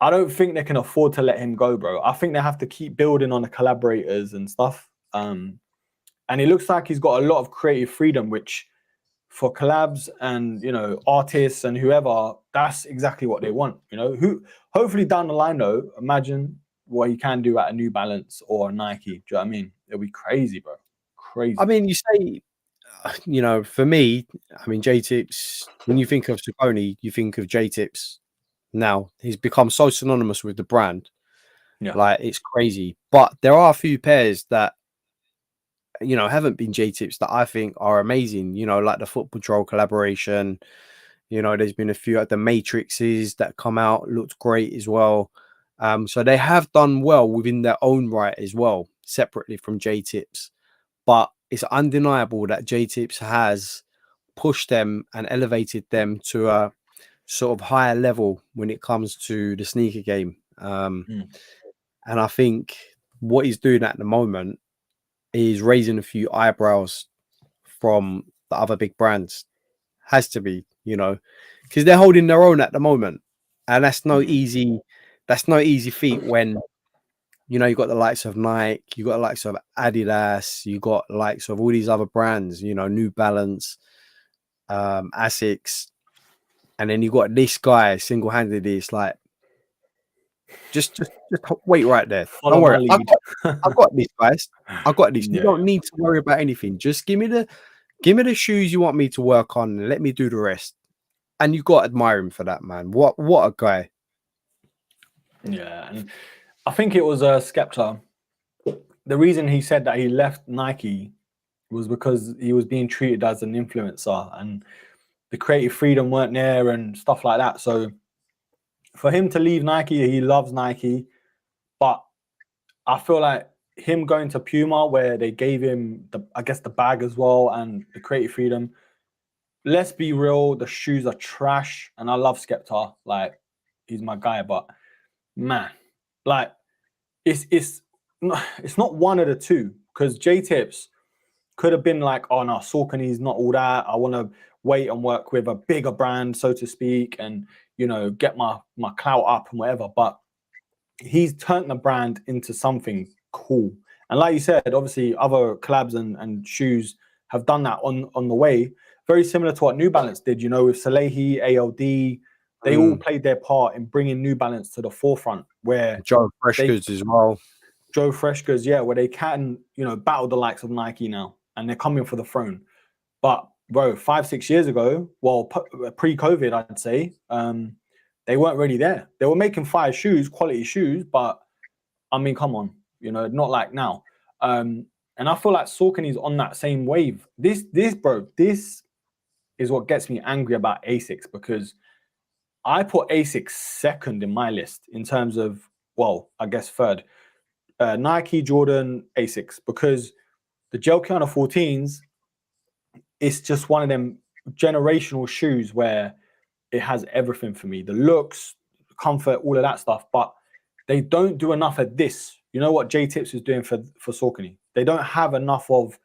I don't think they can afford to let him go, bro. I think they have to keep building on the collaborators and stuff. And it looks like he's got a lot of creative freedom, which for collabs and, you know, artists and whoever, that's exactly what they want. You know, hopefully down the line though, imagine what he can do at a New Balance or a Nike. Do you know what I mean? It'll be crazy, bro. Crazy. I mean, you say, you know, for me, I mean, J Tips, when you think of Saucony, you think of J Tips. Now he's become so synonymous with the brand. Yeah. Like, it's crazy. But there are a few pairs that, you know, haven't been J Tips that I think are amazing, you know, like the Foot Patrol collaboration. You know, there's been a few of the Matrixes that come out, looked great as well. So they have done well within their own right as well, separately from J Tips. But it's undeniable that J Tips has pushed them and elevated them to a sort of higher level when it comes to the sneaker game. And I think what he's doing at the moment is raising a few eyebrows from the other big brands. Has to be, you know, because they're holding their own at the moment, and that's no easy feat when, you know, you got the likes of Nike, you got the likes of Adidas, you got the likes of all these other brands, you know, New Balance, Asics, and then you got this guy single-handedly. It's like, just wait right there. Don't worry. I've got this, guys. I've got this. You don't need to worry about anything. Just give me the shoes you want me to work on and let me do the rest. And you got to admire him for that, man. What a guy. Yeah, and I think it was Skepta. The reason he said that he left Nike was because he was being treated as an influencer and the creative freedom weren't there and stuff like that. So for him to leave Nike, he loves Nike, but I feel like him going to Puma, where they gave him the bag as well and the creative freedom. Let's be real, the shoes are trash, and I love Skepta, like he's my guy, but man, like it's not one of the two, because J Tips could have been like, oh no, Saucony's not all that. I want to wait and work with a bigger brand, so to speak, and, you know, get my clout up and whatever. But he's turned the brand into something cool. And like you said, obviously other collabs and shoes have done that on the way. Very similar to what New Balance did, you know, with Salehi, ALD. They all played their part in bringing New Balance to the forefront, where Joe Freshgoods as well. Joe Freshgoods, yeah, where they can, you know, battle the likes of Nike now, and they're coming for the throne. But bro, 5-6 years ago, well, pre-COVID, I'd say, they weren't really there. They were making fire shoes, quality shoes, but I mean, come on, you know, not like now. And I feel like Saucony's on that same wave. This is what gets me angry about Asics, because I put Asics second in my list in terms of, well, I guess third. Nike, Jordan, Asics, because the Gel Kiana 14s, it's just one of them generational shoes where it has everything for me. The looks, comfort, all of that stuff. But they don't do enough at this. You know what J-Tips is doing for Saucony? They don't have enough of,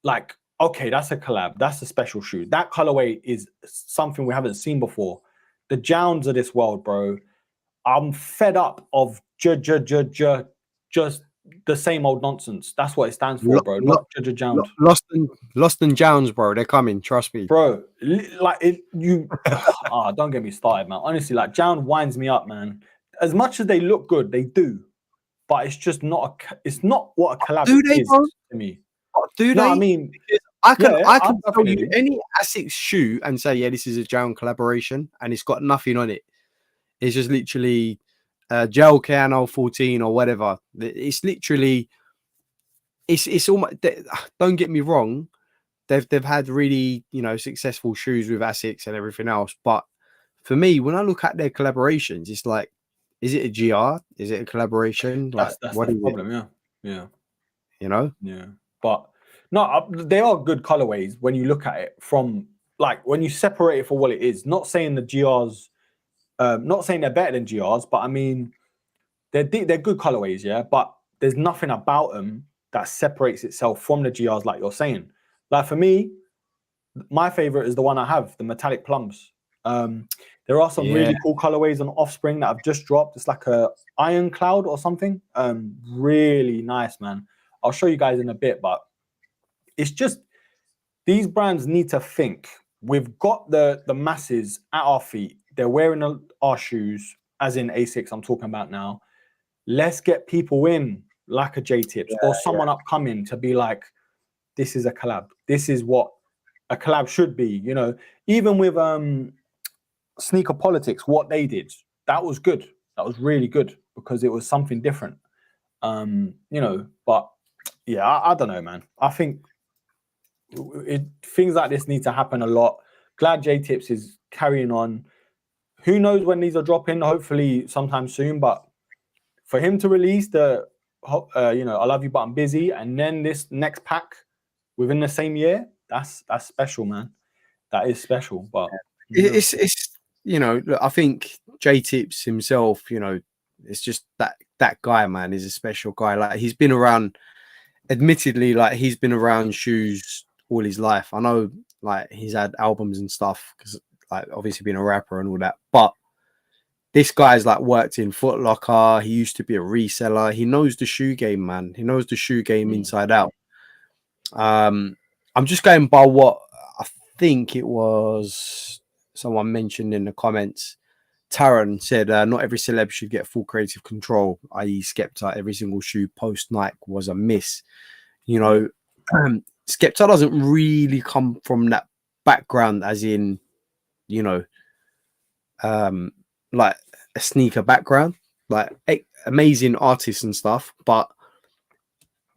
like, okay, that's a collab. That's a special shoe. That colorway is something we haven't seen before. The Jounds of this world, bro. I'm fed up of just the same old nonsense. That's what it stands for, bro. Not Jound. Lost and Jounds, bro. They're coming. Trust me, bro. Like you. Don't get me started, man. Honestly, like Jound winds me up, man. As much as they look good, they do, but it's just not a. It's not what a collab is to me. Do no, they? I mean, I can tell you any Asics shoe and say, yeah, this is a Jound collaboration, and it's got nothing on it. It's just literally Gel Kiana 14 or whatever. It's literally, it's almost. Don't get me wrong, they've had really, you know, successful shoes with Asics and everything else. But for me, when I look at their collaborations, it's like, is it a GR? Is it a collaboration? Like, that's what the is problem. it? Yeah. You know. Yeah, but no, they are good colorways when you look at it from, like, when you separate it for what it is. Not saying the GRs, not saying they're better than GRs, but I mean they're good colorways, yeah. But there's nothing about them that separates itself from the GRs, like you're saying. Like for me, my favorite is the one I have, the metallic plums. There are some really cool colorways on Offspring that I've just dropped. It's like a iron cloud or something. Really nice, man. I'll show you guys in a bit, but it's just, these brands need to think. We've got the masses at our feet. They're wearing our shoes, as in Asics I'm talking about now. Let's get people in, like a J-Tips or someone upcoming, to be like, this is a collab. This is what a collab should be, you know. Even with Sneaker Politics, what they did, that was good. That was really good, because it was something different. You know, but yeah, I don't know, man. I think things like this need to happen a lot. Glad J-Tips is carrying on. Who knows when these are dropping? Hopefully sometime soon. But for him to release the, you know, I Love You But I'm Busy, and then this next pack within the same year, that's special, man. That is special. But it's you know, look, I think J-Tips himself, you know, it's just that guy, man, is a special guy. Like, he's been around, admittedly, like, he's been around shoes all his life. I know, like, he's had albums and stuff, because, like, obviously being a rapper and all that, but this guy's like worked in Foot Locker. He used to be a reseller. He knows the shoe game, man. He knows the shoe game inside out. I'm just going by what I think it was someone mentioned in the comments. Taron said, not every celeb should get full creative control, i.e. Skepta. Every single shoe post Nike was a miss. You know, Skepta doesn't really come from that background, as in, you know, like a sneaker background, like amazing artists and stuff. But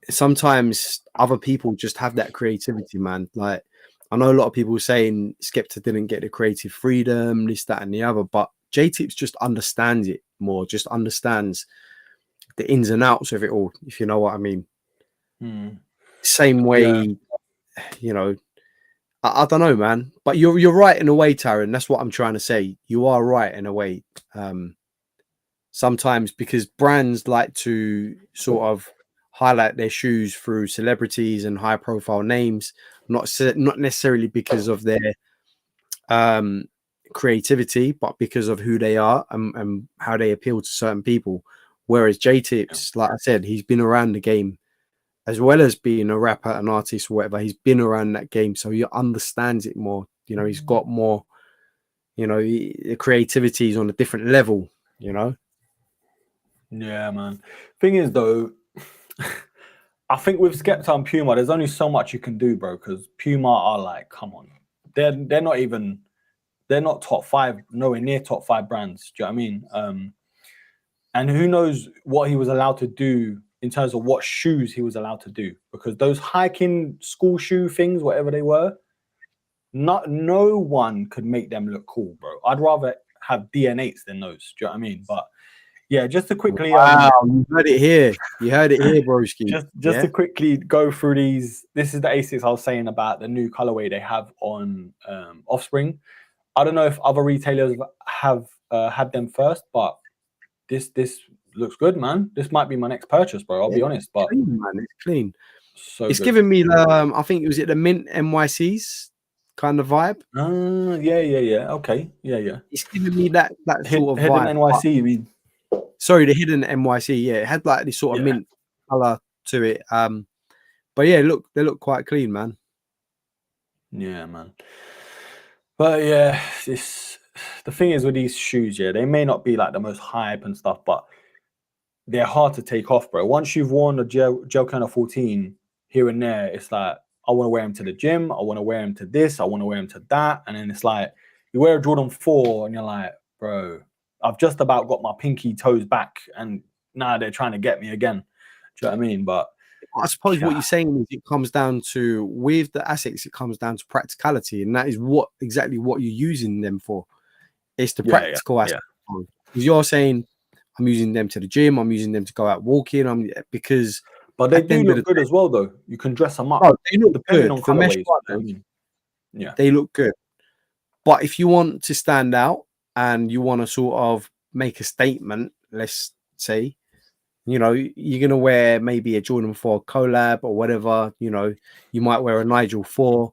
sometimes other people just have that creativity, man. Like, I know a lot of people saying Skepta didn't get the creative freedom, this, that, and the other, but J-Tips just understands it more, just understands the ins and outs of it all, if you know what I mean. Same way, you know, I don't know, man. But you're right in a way, Taron. That's what I'm trying to say. You are right in a way. Sometimes, because brands like to sort of highlight their shoes through celebrities and high profile names, not necessarily because of their creativity, but because of who they are and how they appeal to certain people. Whereas J-Tips, like I said, he's been around the game, as well as being a rapper, an artist, or whatever. He's been around that game, so he understands it more. You know, he's got more, you know, the creativity is on a different level, you know. Yeah, man. Thing is, though, I think with Skepta and Puma, there's only so much you can do, bro, because Puma are like, come on. They're not even they're not top 5, nowhere near top 5 brands. Do you know what I mean? And who knows what he was allowed to do in terms of what shoes he was allowed to do, because those hiking school shoe things, whatever they were, no one could make them look cool, bro. I'd rather have DNA than those. Do you know what I mean? But yeah, just to quickly, wow, you heard it here. You heard it here, broski. just to quickly go through these. This is the Asics I was saying about the new colorway they have on Offspring. I don't know if other retailers have had them first, but this looks good, man. This might be my next purchase, bro. I'll be honest, but clean, man, it's clean. So it's good. giving me the I think it was the Mint NYC's kind of vibe. Yeah. Okay, yeah. It's giving me that sort of hidden vibe. NYC, you mean? Sorry, the hidden NYC. Yeah, it had like this sort of mint color to it. But yeah, they look quite clean, man. Yeah, man. But yeah, the thing is with these shoes, yeah, they may not be like the most hype and stuff, but they're hard to take off, bro. Once you've worn a gel kind of 14 here and there, it's like, I want to wear them to the gym. I want to wear them to this. I want to wear them to that. And then it's like, you wear a Jordan 4 and you're like, bro, I've just about got my pinky toes back and now they're trying to get me again. Do you know what I mean? But I suppose what you're saying is it comes down to, with the Asics, it comes down to practicality. And that is exactly what you're using them for. It's the practical aspect. Because you're saying, I'm using them to the gym. I'm using them to go out walking. But they do look good as well, though. You can dress them up. Oh, they look good. On colorways, yeah, they look good. But if you want to stand out and you want to sort of make a statement, let's say, you know, you're going to wear maybe a Jordan 4 collab or whatever, you know, you might wear a Nigel 4.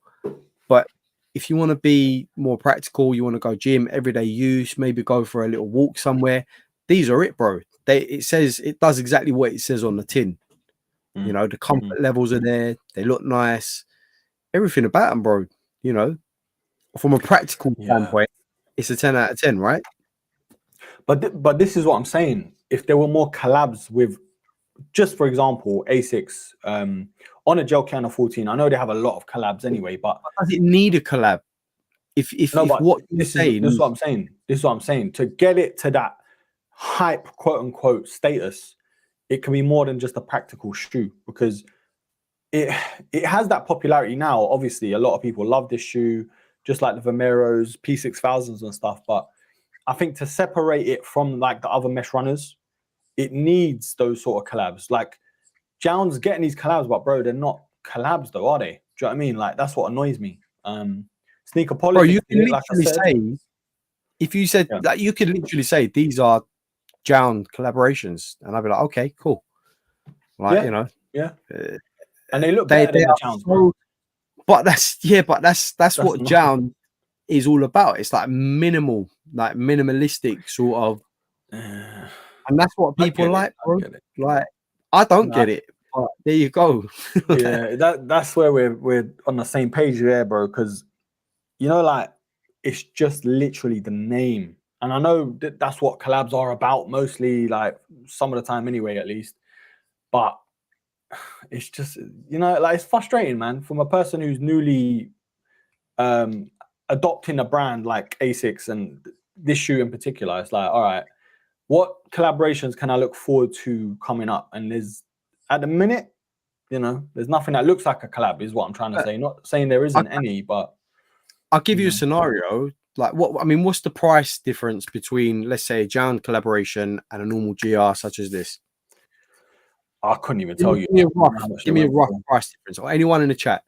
But if you want to be more practical, you want to go gym, everyday use, maybe go for a little walk somewhere, these are it, bro. It does exactly what it says on the tin. You know, the comfort levels are there. They look nice. Everything about them, bro. You know, from a practical standpoint, it's a 10 out of 10, right? But this is what I'm saying. If there were more collabs with, just for example, Asics on a gel can of 14, I know they have a lot of collabs anyway, but does it need a collab? This is what I'm saying. This is what I'm saying. To get it to that hype, quote unquote, status, it can be more than just a practical shoe, because it has that popularity now. Obviously, a lot of people love this shoe, just like the Vomeros, P6000s and stuff. But I think to separate it from like the other mesh runners, it needs those sort of collabs. Like Jown's getting these collabs, but bro, they're not collabs though, are they? Do you know what I mean? Like that's what annoys me. Sneaker politics. Bro, you can literally say, if you said that, you could literally say these are Jown collaborations, and I'd be like, okay, cool. Like, you know, and they look better than the Jowns. But that's what Jown is all about. It's like minimal, like minimalistic sort of, and that's what people like, bro. Like, I don't get it, but there you go. That's where we're on the same page there, bro. Because you know, like, it's just literally the name. And I know that's what collabs are about mostly, like some of the time anyway, at least. But it's just, you know, like it's frustrating, man, from a person who's newly adopting a brand like Asics and this shoe in particular. It's like, all right, what collaborations can I look forward to coming up? And there's, at the minute, you know, there's nothing that looks like a collab, is what I'm trying to say. Not saying there isn't any, but I'll give you a scenario. Like, what's the price difference between, let's say, a Jown collaboration and a normal GR such as this? I couldn't even tell you. Give me a rough price difference, or anyone in the chat.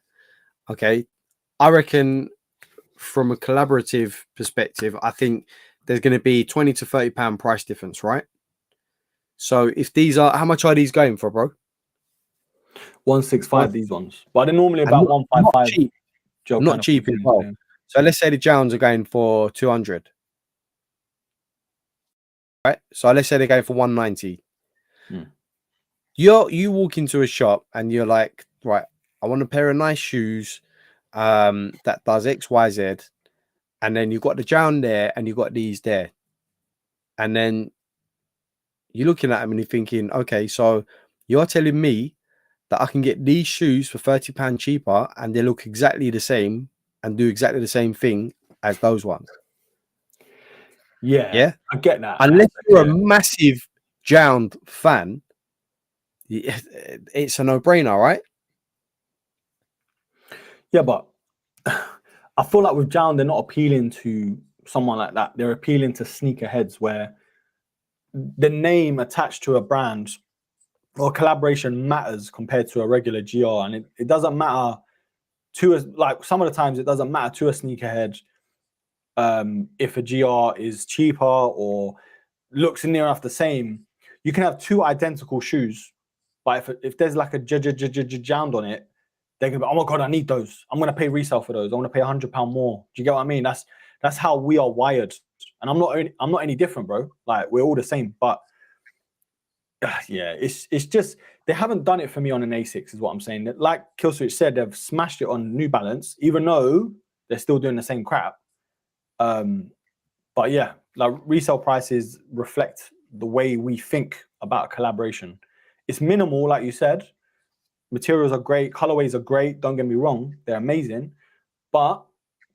Okay, I reckon from a collaborative perspective, I think there's going to be £20 to £30 price difference, right? So if these are, how much are these going for, bro? 165 these ones, but they're normally about 155. Not cheap as well. Yeah. So let's say the Jowns are going for 200, right? So let's say they're going for 190. You walk into a shop and you're like, right, I want a pair of nice shoes that does X, Y, Z, and then you've got the Jown there and you've got these there, and then you're looking at them and you're thinking, okay, so you're telling me that I can get these shoes for £30 cheaper and they look exactly the same and do exactly the same thing as those ones. Yeah, Yeah, I get that. unless aspect, you're yeah. a massive Jound fan, it's a no-brainer, right? Yeah, but I feel like with Jown, they're not appealing to someone like that. They're appealing to sneakerheads where the name attached to a brand or collaboration matters compared to a regular GR. And it doesn't matter to us, like some of the times it doesn't matter to a sneakerhead if a GR is cheaper or looks near enough the same. You can have two identical shoes, but if there's like a jound on it, they're gonna be, oh my god, I need those. I'm gonna pay resale for those. I'm gonna pay £100 more. Do you get what I mean? That's how we are wired. And I'm not any different, bro. Like we're all the same. But yeah, it's just they haven't done it for me on an A6, is what I'm saying. Like Killswitch said, they've smashed it on New Balance, even though they're still doing the same crap. But yeah, like resale prices reflect the way we think about collaboration. It's minimal, like you said. Materials are great, colorways are great. Don't get me wrong, they're amazing. But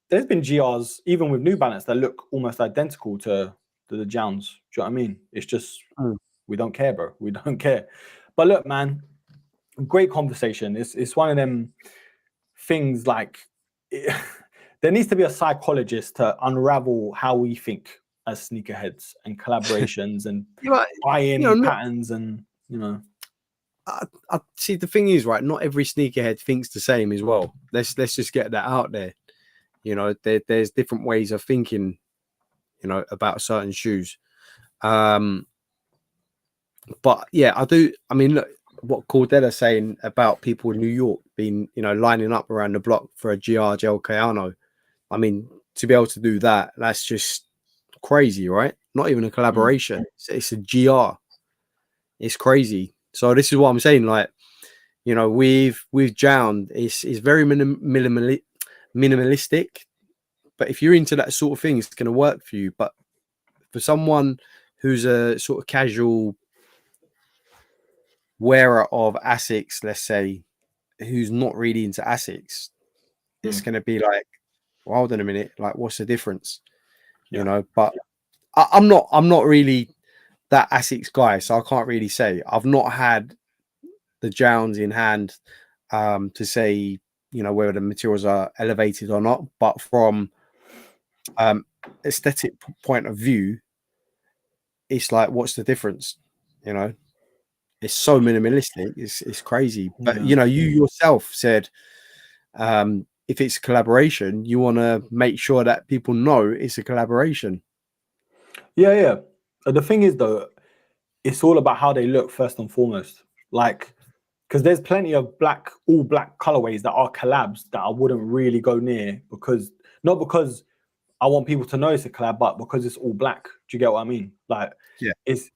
there's been GRs, even with New Balance, that look almost identical to the Jowns. Do you know what I mean? It's just we don't care, bro. We don't care. But look, man, great conversation. It's one of them things like there needs to be a psychologist to unravel how we think as sneakerheads and collaborations and buy-in patterns and I see. The thing is, right? Not every sneakerhead thinks the same as well. Let's just get that out there. There's different ways of thinking, about certain shoes. But yeah, I do. I mean, look, what Cordella's saying about people in New York being, lining up around the block for a GR Gel Kayano. I mean, to be able to do that, that's just crazy, right? Not even a collaboration. It's a GR. It's crazy. So this is what I'm saying. Like, with Jound, it's very minimalistic. But if you're into that sort of thing, it's going to work for you. But for someone who's a sort of casual wearer of Asics, let's say, who's not really into Asics, it's going to be like, well, hold on a minute, like, what's the difference? But I'm not really that Asics guy, so I can't really say. I've not had the Jounds in hand to say, whether the materials are elevated or not. But from aesthetic point of view, it's like, what's the difference? It's so minimalistic. It's crazy. But you yourself said, if it's a collaboration, you want to make sure that people know it's a collaboration. Yeah. The thing is, though, it's all about how they look first and foremost. Like, because there's plenty of all black colorways that are collabs that I wouldn't really go near not because I want people to know it's a collab, but because it's all black. Do you get what I mean? Like, Yeah, it's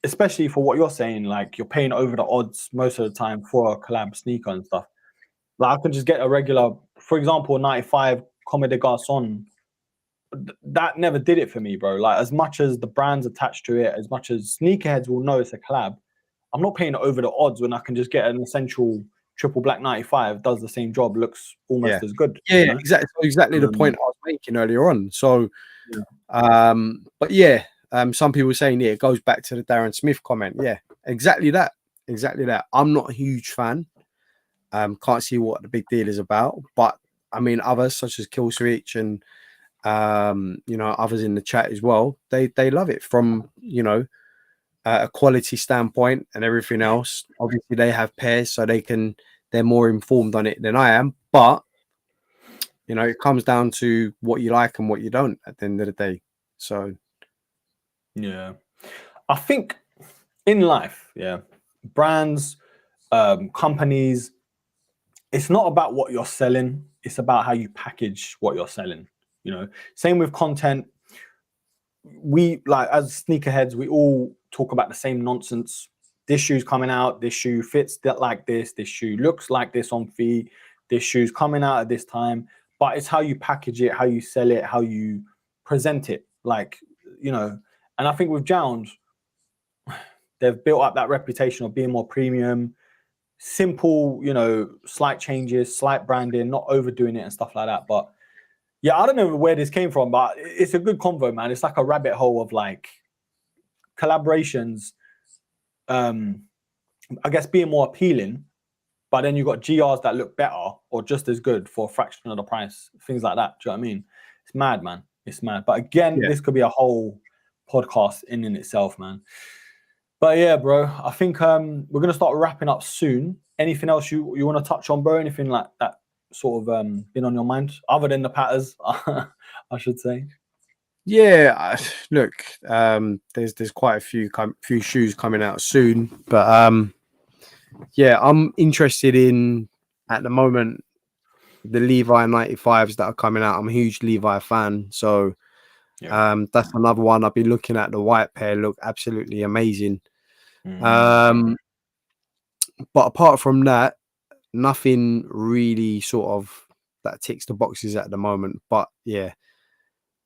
especially for what you're saying. Like, you're paying over the odds most of the time for a collab sneaker and stuff. Like, I can just get a regular, for example, 95 Comme des Garçons. That never did it for me, bro. Like, as much as the brand's attached to it, as much as sneakerheads will know it's a collab, I'm not paying over the odds when I can just get an essential triple black 95, does the same job, looks almost as good. Yeah, exactly the point I was making earlier on. So, but yeah, some people saying, it goes back to the Darren Smith comment. Yeah, exactly that. I'm not a huge fan. Can't see what the big deal is about, but I mean, others such as Killswitch and others in the chat as well, they love it from a quality standpoint and everything else. Obviously, they have pairs, so they're more informed on it than I am. But it comes down to what you like and what you don't at the end of the day. So, yeah, I think in life, brands, companies, it's not about what you're selling. It's about how you package what you're selling. Same with content. We, like, as sneakerheads, we all talk about the same nonsense. This shoe's coming out. This shoe fits that like this. This shoe looks like this on feet. This shoe's coming out at this time. But it's how you package it, how you sell it, how you present it. Like, and I think with Jounds, they've built up that reputation of being more premium, simple, slight changes, slight branding, not overdoing it and stuff like that. But Yeah, I don't know where this came from, but it's a good convo, man. It's like a rabbit hole of like collaborations. I guess being more appealing, but then you got GRs that look better or just as good for a fraction of the price. Things like that. Do you know what I mean? It's mad, man. It's mad. But again, this could be a whole podcast in itself, man. But yeah, bro, I think we're gonna start wrapping up soon. Anything else you want to touch on, bro? Anything like that sort of been on your mind other than the patters, I should say? Yeah, look, there's quite a few shoes coming out soon, but yeah, I'm interested in at the moment the Levi 95s that are coming out. I'm a huge Levi fan, so that's another one I've been looking at. The white pair look absolutely amazing. But apart from that, nothing really sort of that ticks the boxes at the moment. But yeah,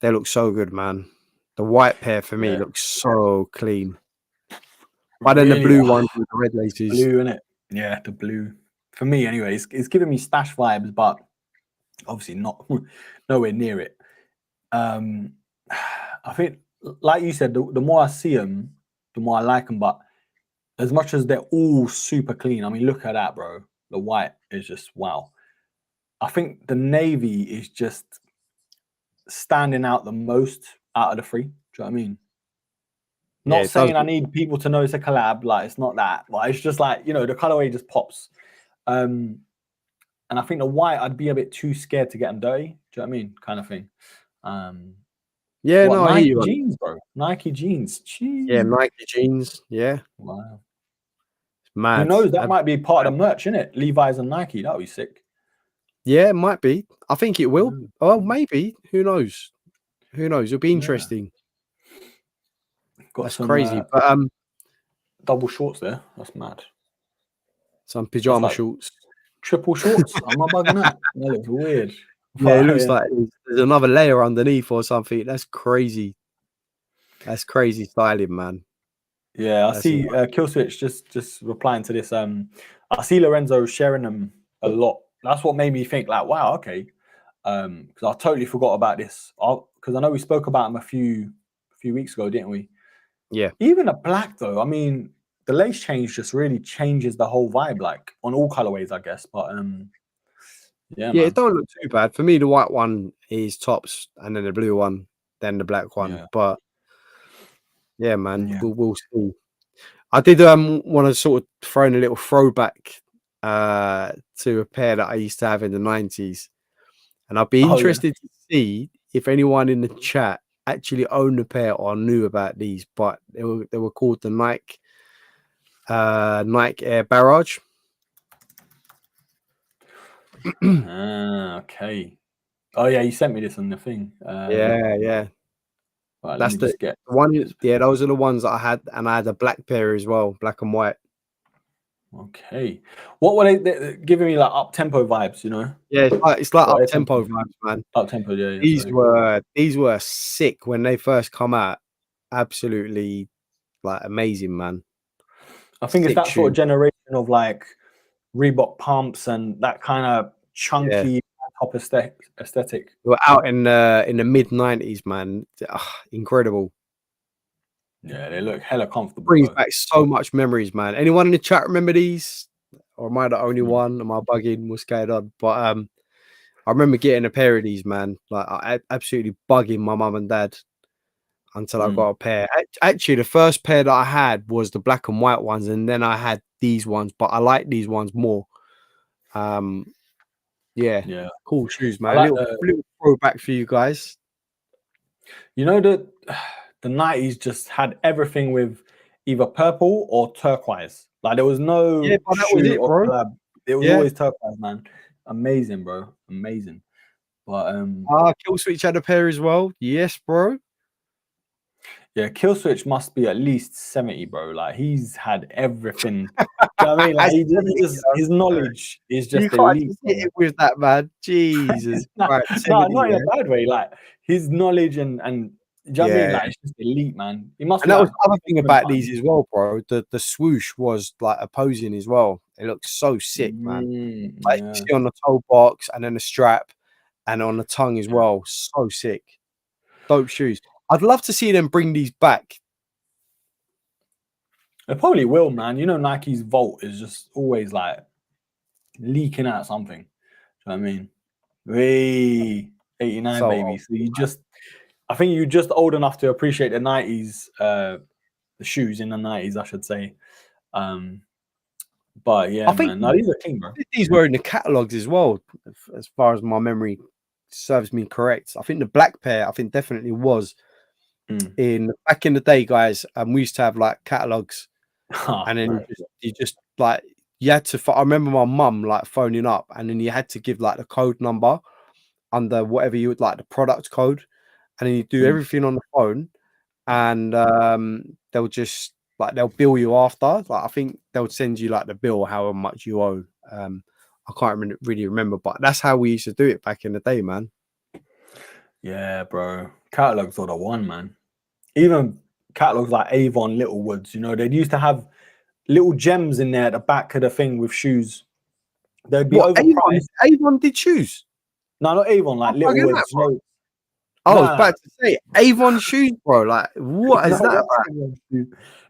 they look so good, man. The white pair for me looks so clean. But then the blue one with the red laces. Blue, innit? Yeah, the blue. For me, anyway, it's giving me stash vibes, but obviously not nowhere near it. I think, like you said, the more I see them, the more I like them. But as much as they're all super clean, I mean, look at that, bro. The white is just wow. I think the navy is just standing out the most out of the three. Do you know what I mean? Not saying I need people to know it's a collab, like it's not that, but it's just like, you know, the colorway just pops. And I think the white, I'd be a bit too scared to get them dirty. Do you know what I mean? Kind of thing. Yeah, no, Nike jeans, bro. Nike jeans. Jeez. Yeah, Nike jeans. Yeah. Wow. It's mad. Who knows? That might be part of the merch, innit? Levi's and Nike. That would be sick. Yeah, it might be. I think it will. Oh, maybe. Who knows? Who knows? It'll be interesting. That's crazy. But double shorts there. That's mad. Some pajama shorts. Triple shorts. I'm not bugging that. That looks weird. Yeah, it looks like there's another layer underneath or something. That's crazy. That's crazy styling, man. Yeah, I see Killswitch just replying to this. I see Lorenzo sharing them a lot. That's what made me think like, wow, okay. Because I totally forgot about this. Because I know we spoke about them a few weeks ago, didn't we? Yeah. Even a black though, I mean, the lace change just really changes the whole vibe, like on all colorways, I guess. But yeah, it don't look too bad. For me, the white one is tops, and then the blue one, then the black one. Yeah. But yeah, man, we'll see. I did want to sort of throw in a little throwback to a pair that I used to have in the 90s. And I'd be interested to see if anyone in the chat actually owned a pair or knew about these, but they were called the Nike Air Barrage. Okay. Oh yeah, you sent me this on the thing. Yeah. Right, that's the one. Yeah, those are the ones that I had, and I had a black pair as well, black and white. Okay. What were they giving me, like up tempo vibes? You know? Yeah, it's like up tempo vibes, man. Up tempo, yeah. These were sick when they first come out. Absolutely, like amazing, man. I think it's that sort of generation of like Reebok pumps and that kind of chunky top aesthetic. We were out in the mid 90s, man. Incredible. Yeah, they look hella comfortable. Brings back so much memories, man. Anyone in the chat remember these? Or am I the only one? Am I bugging? What's going on? But I remember getting a pair of these, man. Like I absolutely bugging my mum and dad until I got a pair. Actually, the first pair that I had was the black and white ones, and then I had these ones, but I like these ones more. Yeah, cool shoes, man. Like little throwback for you guys. You know that the 90s just had everything with either purple or turquoise. Like there was no that was it, bro. collab. It was always turquoise, man. Amazing, bro. Amazing. But Killswitch had a pair as well. Yes, bro. Yeah, Killswitch must be at least 70, bro. Like he's had everything. You know what I mean? Like his knowledge is just elite. Hit it with that, man. Jesus. Right, no, not in a bad way. Like his knowledge and you know what I mean? Like it's just elite, man. He must. And that was the other thing about these as well, bro. The swoosh was like opposing as well. It looks so sick, man. Like you see on the toe box and then the strap, and on the tongue as well. So sick. Dope shoes. I'd love to see them bring these back. They probably will, man. You know, Nike's vault is just always like leaking out something. Do you know what I mean? Way 89, So baby. So you just, I think you're just old enough to appreciate the 90s, the shoes in the 90s, I should say. But yeah, I think man. No, these are king, bro. these were in the catalogs as well, as far as my memory serves me correct. I think the black pair, I think definitely was in back in the day, guys. We used to have like catalogs, and then you just like you had to. I remember my mum like phoning up, and then you had to give like the code number under whatever you would like, the product code, and then you do everything on the phone, and they'll just like they'll bill you after. Like I think they'll send you like the bill however much you owe. I can't really remember, but that's how we used to do it back in the day, man. Yeah, bro. Catalogs are the one, man. Even catalogs like Avon, Littlewoods, you know, they used to have little gems in there at the back of the thing with shoes. They'd be overpriced. Avon did shoes? No, not Avon, like Littlewoods. You know, I was about to say Avon shoes, bro. Like, what is that about?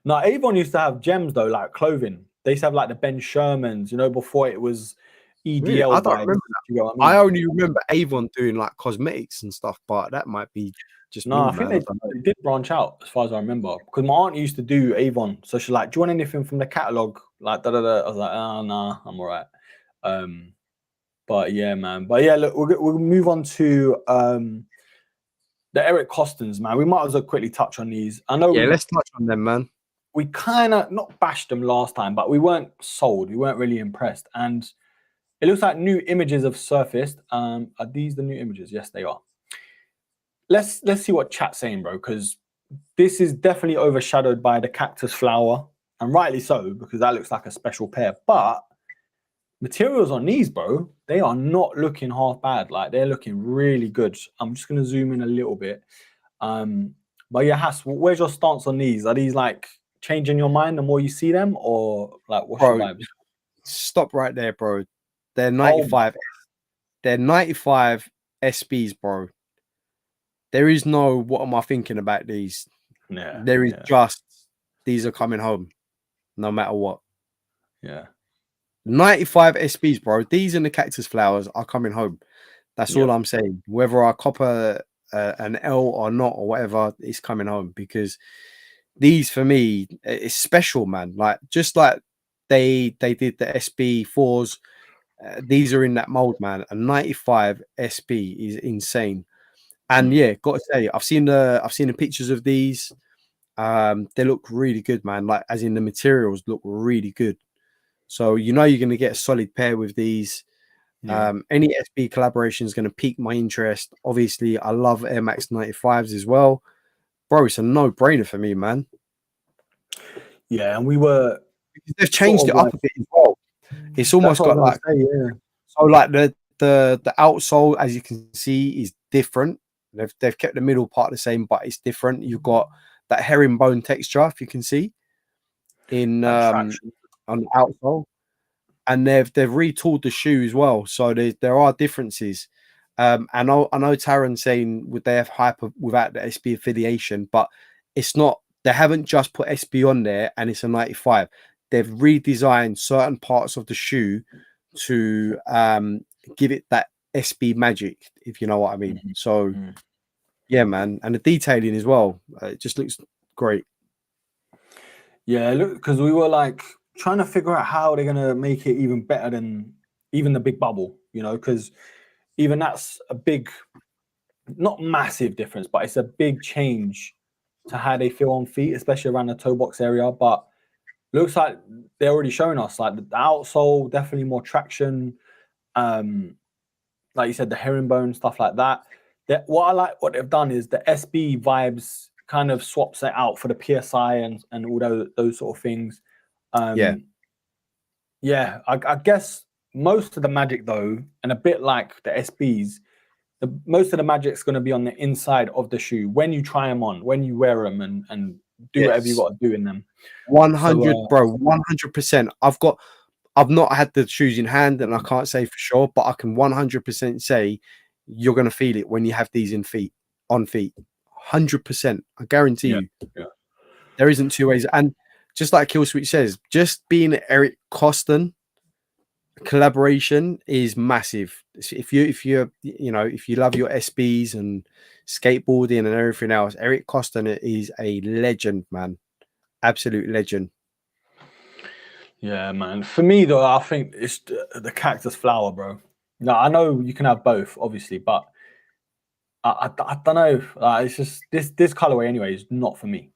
No, Avon used to have gems though, like clothing. They used to have like the Ben Shermans, you know, before it was EDL. Really? I don't remember that. You know what I mean? I only remember Avon doing like cosmetics and stuff, but that might be just no. I think they did branch out as far as I remember, because my aunt used to do Avon, so she's like, "Do you want anything from the catalog?" Like, da da da. I was like, "Oh, nah, I'm all right." But yeah, man. But yeah, look, we'll move on to the Eric Costons, man. We might as well quickly touch on these. I know. Yeah, let's touch on them, man. We kind of not bashed them last time, but we weren't sold. We weren't really impressed, and it looks like new images have surfaced. Are these the new images? Yes, they are. Let's see what chat's saying, bro, because this is definitely overshadowed by the cactus flower, and rightly so, because that looks like a special pair. But materials on these, bro, they are not looking half bad. Like, they're looking really good. I'm just going to zoom in a little bit. But yeah, Hass, where's your stance on these? Are these like changing your mind the more you see them, or like what's your vibes? Stop right there, bro. They're 95. They're 95 SBs, bro. There is no what am I thinking about these. Yeah. There is just these are coming home, no matter what. Yeah. 95 SBs, bro. These and the cactus flowers are coming home. That's all I'm saying. Whether I copper an L or not or whatever, it's coming home, because these for me it's special, man. Like just like they did the SB4s. These are in that mold, man. A 95 SB is insane. And yeah, got to say, I've seen the pictures of these. They look really good, man. Like as in the materials look really good. So you know you're going to get a solid pair with these. Any SB collaboration is going to pique my interest. Obviously, I love Air Max 95s as well, bro. It's a no-brainer for me, man. Yeah, and they've changed it up a bit as well. It's almost got like so like the outsole, as you can see, is different. They've kept the middle part the same, but it's different. You've got that herringbone texture, if you can see, in on the outsole, and they've retooled the shoe as well. So there are differences. And I know Taron saying would they have hyper without the SB affiliation, but it's not. They haven't just put SB on there and it's a 95. They've redesigned certain parts of the shoe to give it that SB magic, if you know what I mean. So yeah, man, and the detailing as well, it just looks great. Yeah, look, because we were like trying to figure out how they're gonna make it even better than even the big bubble, you know, because even that's a big, not massive difference, but it's a big change to how they feel on feet, especially around the toe box area. But looks like they're already showing us like the outsole, definitely more traction. Like you said, the herringbone, stuff like that. What I like what they've done is the SB vibes kind of swaps it out for the PSI and all those sort of things. I guess most of the magic though, and a bit like the SBs, most of the magic's going to be on the inside of the shoe when you try them on, when you wear them and do whatever you got to do in them. 100, bro, 100%. I've not had the shoes in hand and I can't say for sure, but I can 100% say you're going to feel it when you have these on feet. 100%. I guarantee you. Yeah. There isn't two ways. And just like Killswitch says, just being Eric Coston collaboration is massive. If you love your SBs and skateboarding and everything else, Eric Coston is a legend, man. Absolute legend. Yeah, man. For me though, I think it's the cactus flower, bro. No, I know you can have both, obviously, but I don't know. It's just this colorway anyway is not for me.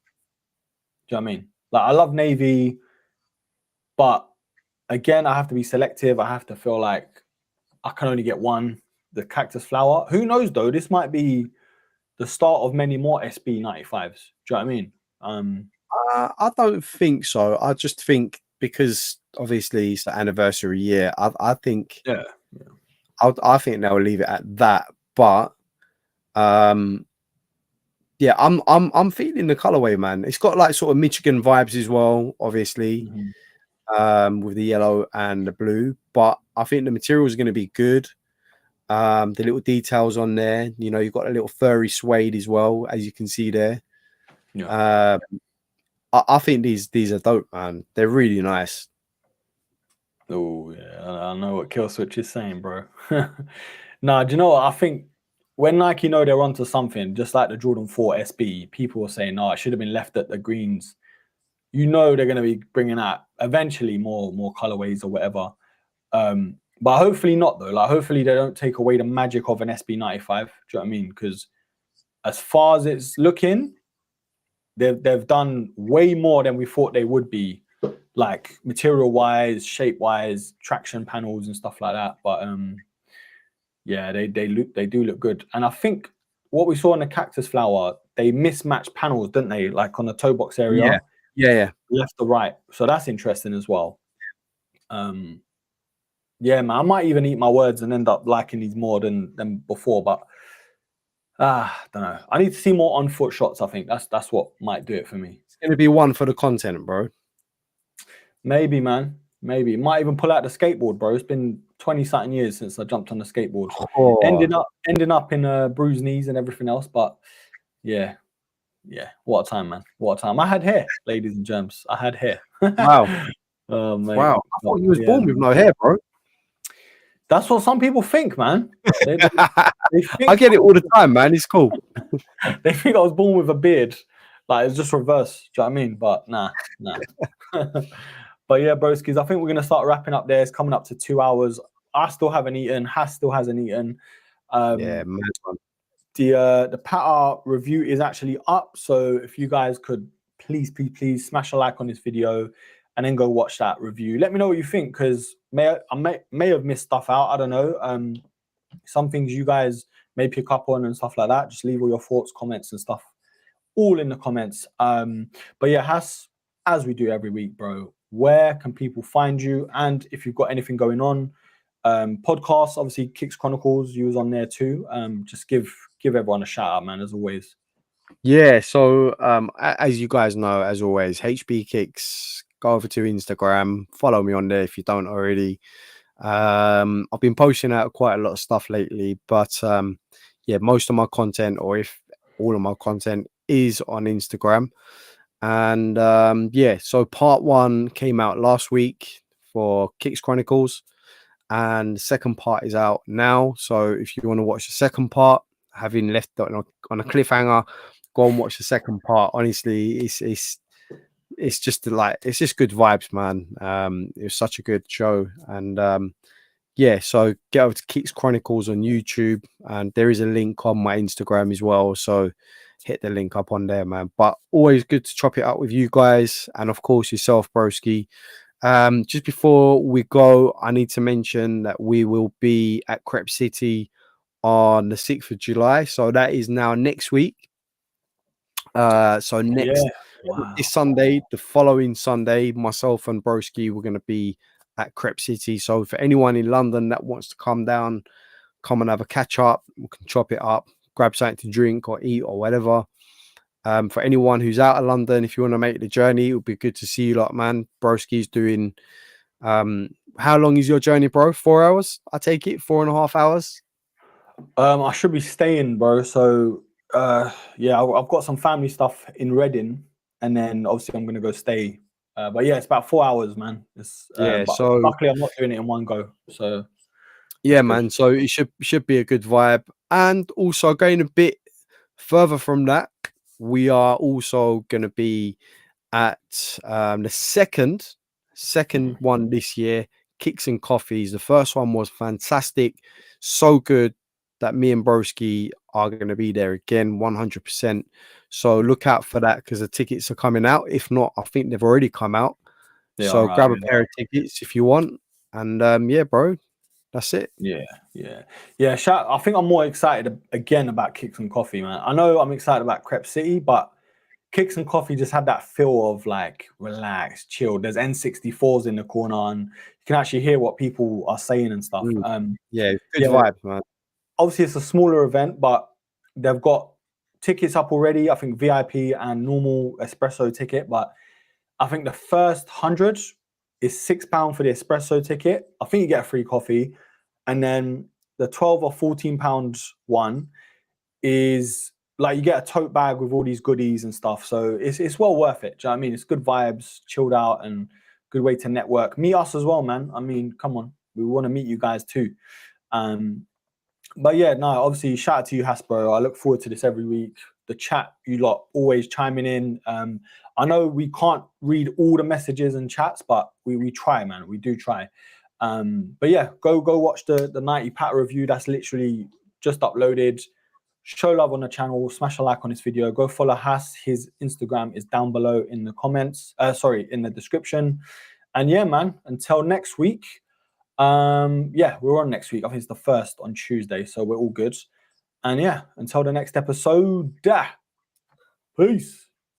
Do you know what I mean? Like I love navy, but again, I have to be selective. I have to feel like I can only get one. The cactus flower. Who knows though? This might be the start of many more SB 95s. Do you know what I mean? I don't think so. I just think because obviously it's the anniversary year. I think Yeah. I think they'll leave it at that. But yeah, I'm feeling the colorway, man. It's got like sort of Michigan vibes as well, obviously, with the yellow and the blue. But I think the material is going to be good. The little details on there, you've got a little furry suede as well, as you can see there. Yeah. I think these are dope, man. They're really nice. Oh yeah, I know what Killswitch is saying, bro. Nah, do you know what? I think when Nike know they're onto something, just like the Jordan 4 SB, people were saying, "No, it should have been left at the greens." You know they're going to be bringing out eventually more colorways or whatever. But hopefully not though. Like hopefully they don't take away the magic of an SB 95. Do you know what I mean? Because as far as it's looking, they've done way more than we thought they would be, like material wise, shape wise, traction panels and stuff like that. But yeah, they do look good. And I think what we saw in the cactus flower, they mismatched panels, didn't they? Like on the toe box area. Yeah. Left to right. So that's interesting as well. Yeah, man, I might even eat my words and end up liking these more than before, but I don't know. I need to see more on foot shots. I think that's what might do it for me. It's going to be one for the content, bro. Maybe, man. Maybe. Might even pull out the skateboard, bro. It's been 20-something years since I jumped on the skateboard. Oh. Ending up in bruised knees and everything else. But yeah. What a time, man. What a time. I had hair, ladies and germs. I had hair. Wow. Oh, mate. Wow. I thought you was born with no hair, bro. That's what some people think, man. They think I get it all the time, man. It's cool. They think I was born with a beard. Like it's just reverse. Do you know what I mean? But nah. But yeah, broskies, I think we're gonna start wrapping up there. It's coming up to 2 hours. I still haven't eaten. Has still hasn't eaten. Yeah, man. The Patta review is actually up. So if you guys could please smash a like on this video and then go watch that review. Let me know what you think, because I may have missed stuff out. I don't know. Some things you guys may pick up on and stuff like that. Just leave all your thoughts, comments, and stuff all in the comments. But yeah, as we do every week, bro, where can people find you? And if you've got anything going on, podcasts, obviously Kicks Chronicles, you was on there too. Just give everyone a shout out, man, as always. Yeah, so as you guys know, as always, HB Kicks, go over to Instagram, follow me on there if you don't already. I've been posting out quite a lot of stuff lately, but yeah, most of my content, or if all of my content, is on Instagram. And yeah, so part 1 came out last week for Kicks Chronicles, and the second part is out now. So if you want to watch the second part, having left on a cliffhanger, go and watch the second part. Honestly, it's just good vibes, man. It was such a good show. And yeah, so get over to Kicks Chronicles on YouTube, and there is a link on my Instagram as well, so hit the link up on there, man. But always good to chop it up with you guys, and of course yourself, Broski. Just before we go, I need to mention that we will be at Crep City on the 6th of July, so that is now next week. So next this Sunday, the following Sunday, myself and Broski, we're going to be at Crep City. So for anyone in London that wants to come down, come and have a catch up, we can chop it up, grab something to drink or eat or whatever. For anyone who's out of London, if you want to make the journey, it would be good to see you lot, man. Broski's doing how long is your journey, bro? 4 hours? I take it 4.5 hours. I should be staying, bro. So yeah, I've got some family stuff in Reading, and then obviously I'm gonna go stay. But yeah, it's about 4 hours, man. It's Yeah, but so luckily I'm not doing it in one go, so yeah, that's good. man. So it should be a good vibe. And also going a bit further from that, we are also gonna be at the second one this year, Kicks and Coffees. The first one was fantastic, so good that me and Broski are going to be there again, 100%. So look out for that because the tickets are coming out. If not, I think they've already come out. They are So right. grab a pair of tickets if you want. And yeah, bro, that's it. Yeah. I think I'm more excited again about Kicks and Coffee, man. I know I'm excited about Crep City, but Kicks and Coffee just had that feel of like relaxed, chill. There's N64s in the corner, and you can actually hear what people are saying and stuff. Yeah, good Yeah, vibes, man. obviously it's a smaller event, but they've got tickets up already. I think VIP and normal espresso ticket, but I think the first 100 is £6 for the espresso ticket. I think you get a free coffee, and then the 12 or £14 one is like you get a tote bag with all these goodies and stuff. So it's well worth it. Do you know what I mean? It's good vibes, chilled out, and good way to network. Meet us as well, man. I mean, come on, we want to meet you guys too. But yeah, no, obviously, shout out to you, Hasbro. I look forward to this every week. The chat, you lot always chiming in. I know we can't read all the messages and chats, but we try, man. We do try. But yeah, go watch the 90 Patta review. That's literally just uploaded. Show love on the channel. Smash a like on this video. Go follow Has. His Instagram is down below in the comments. In the description. And yeah, man. Until next week. Yeah, we're on next week. I think it's the 1st on Tuesday, so we're all good. And yeah, until the next episode, peace.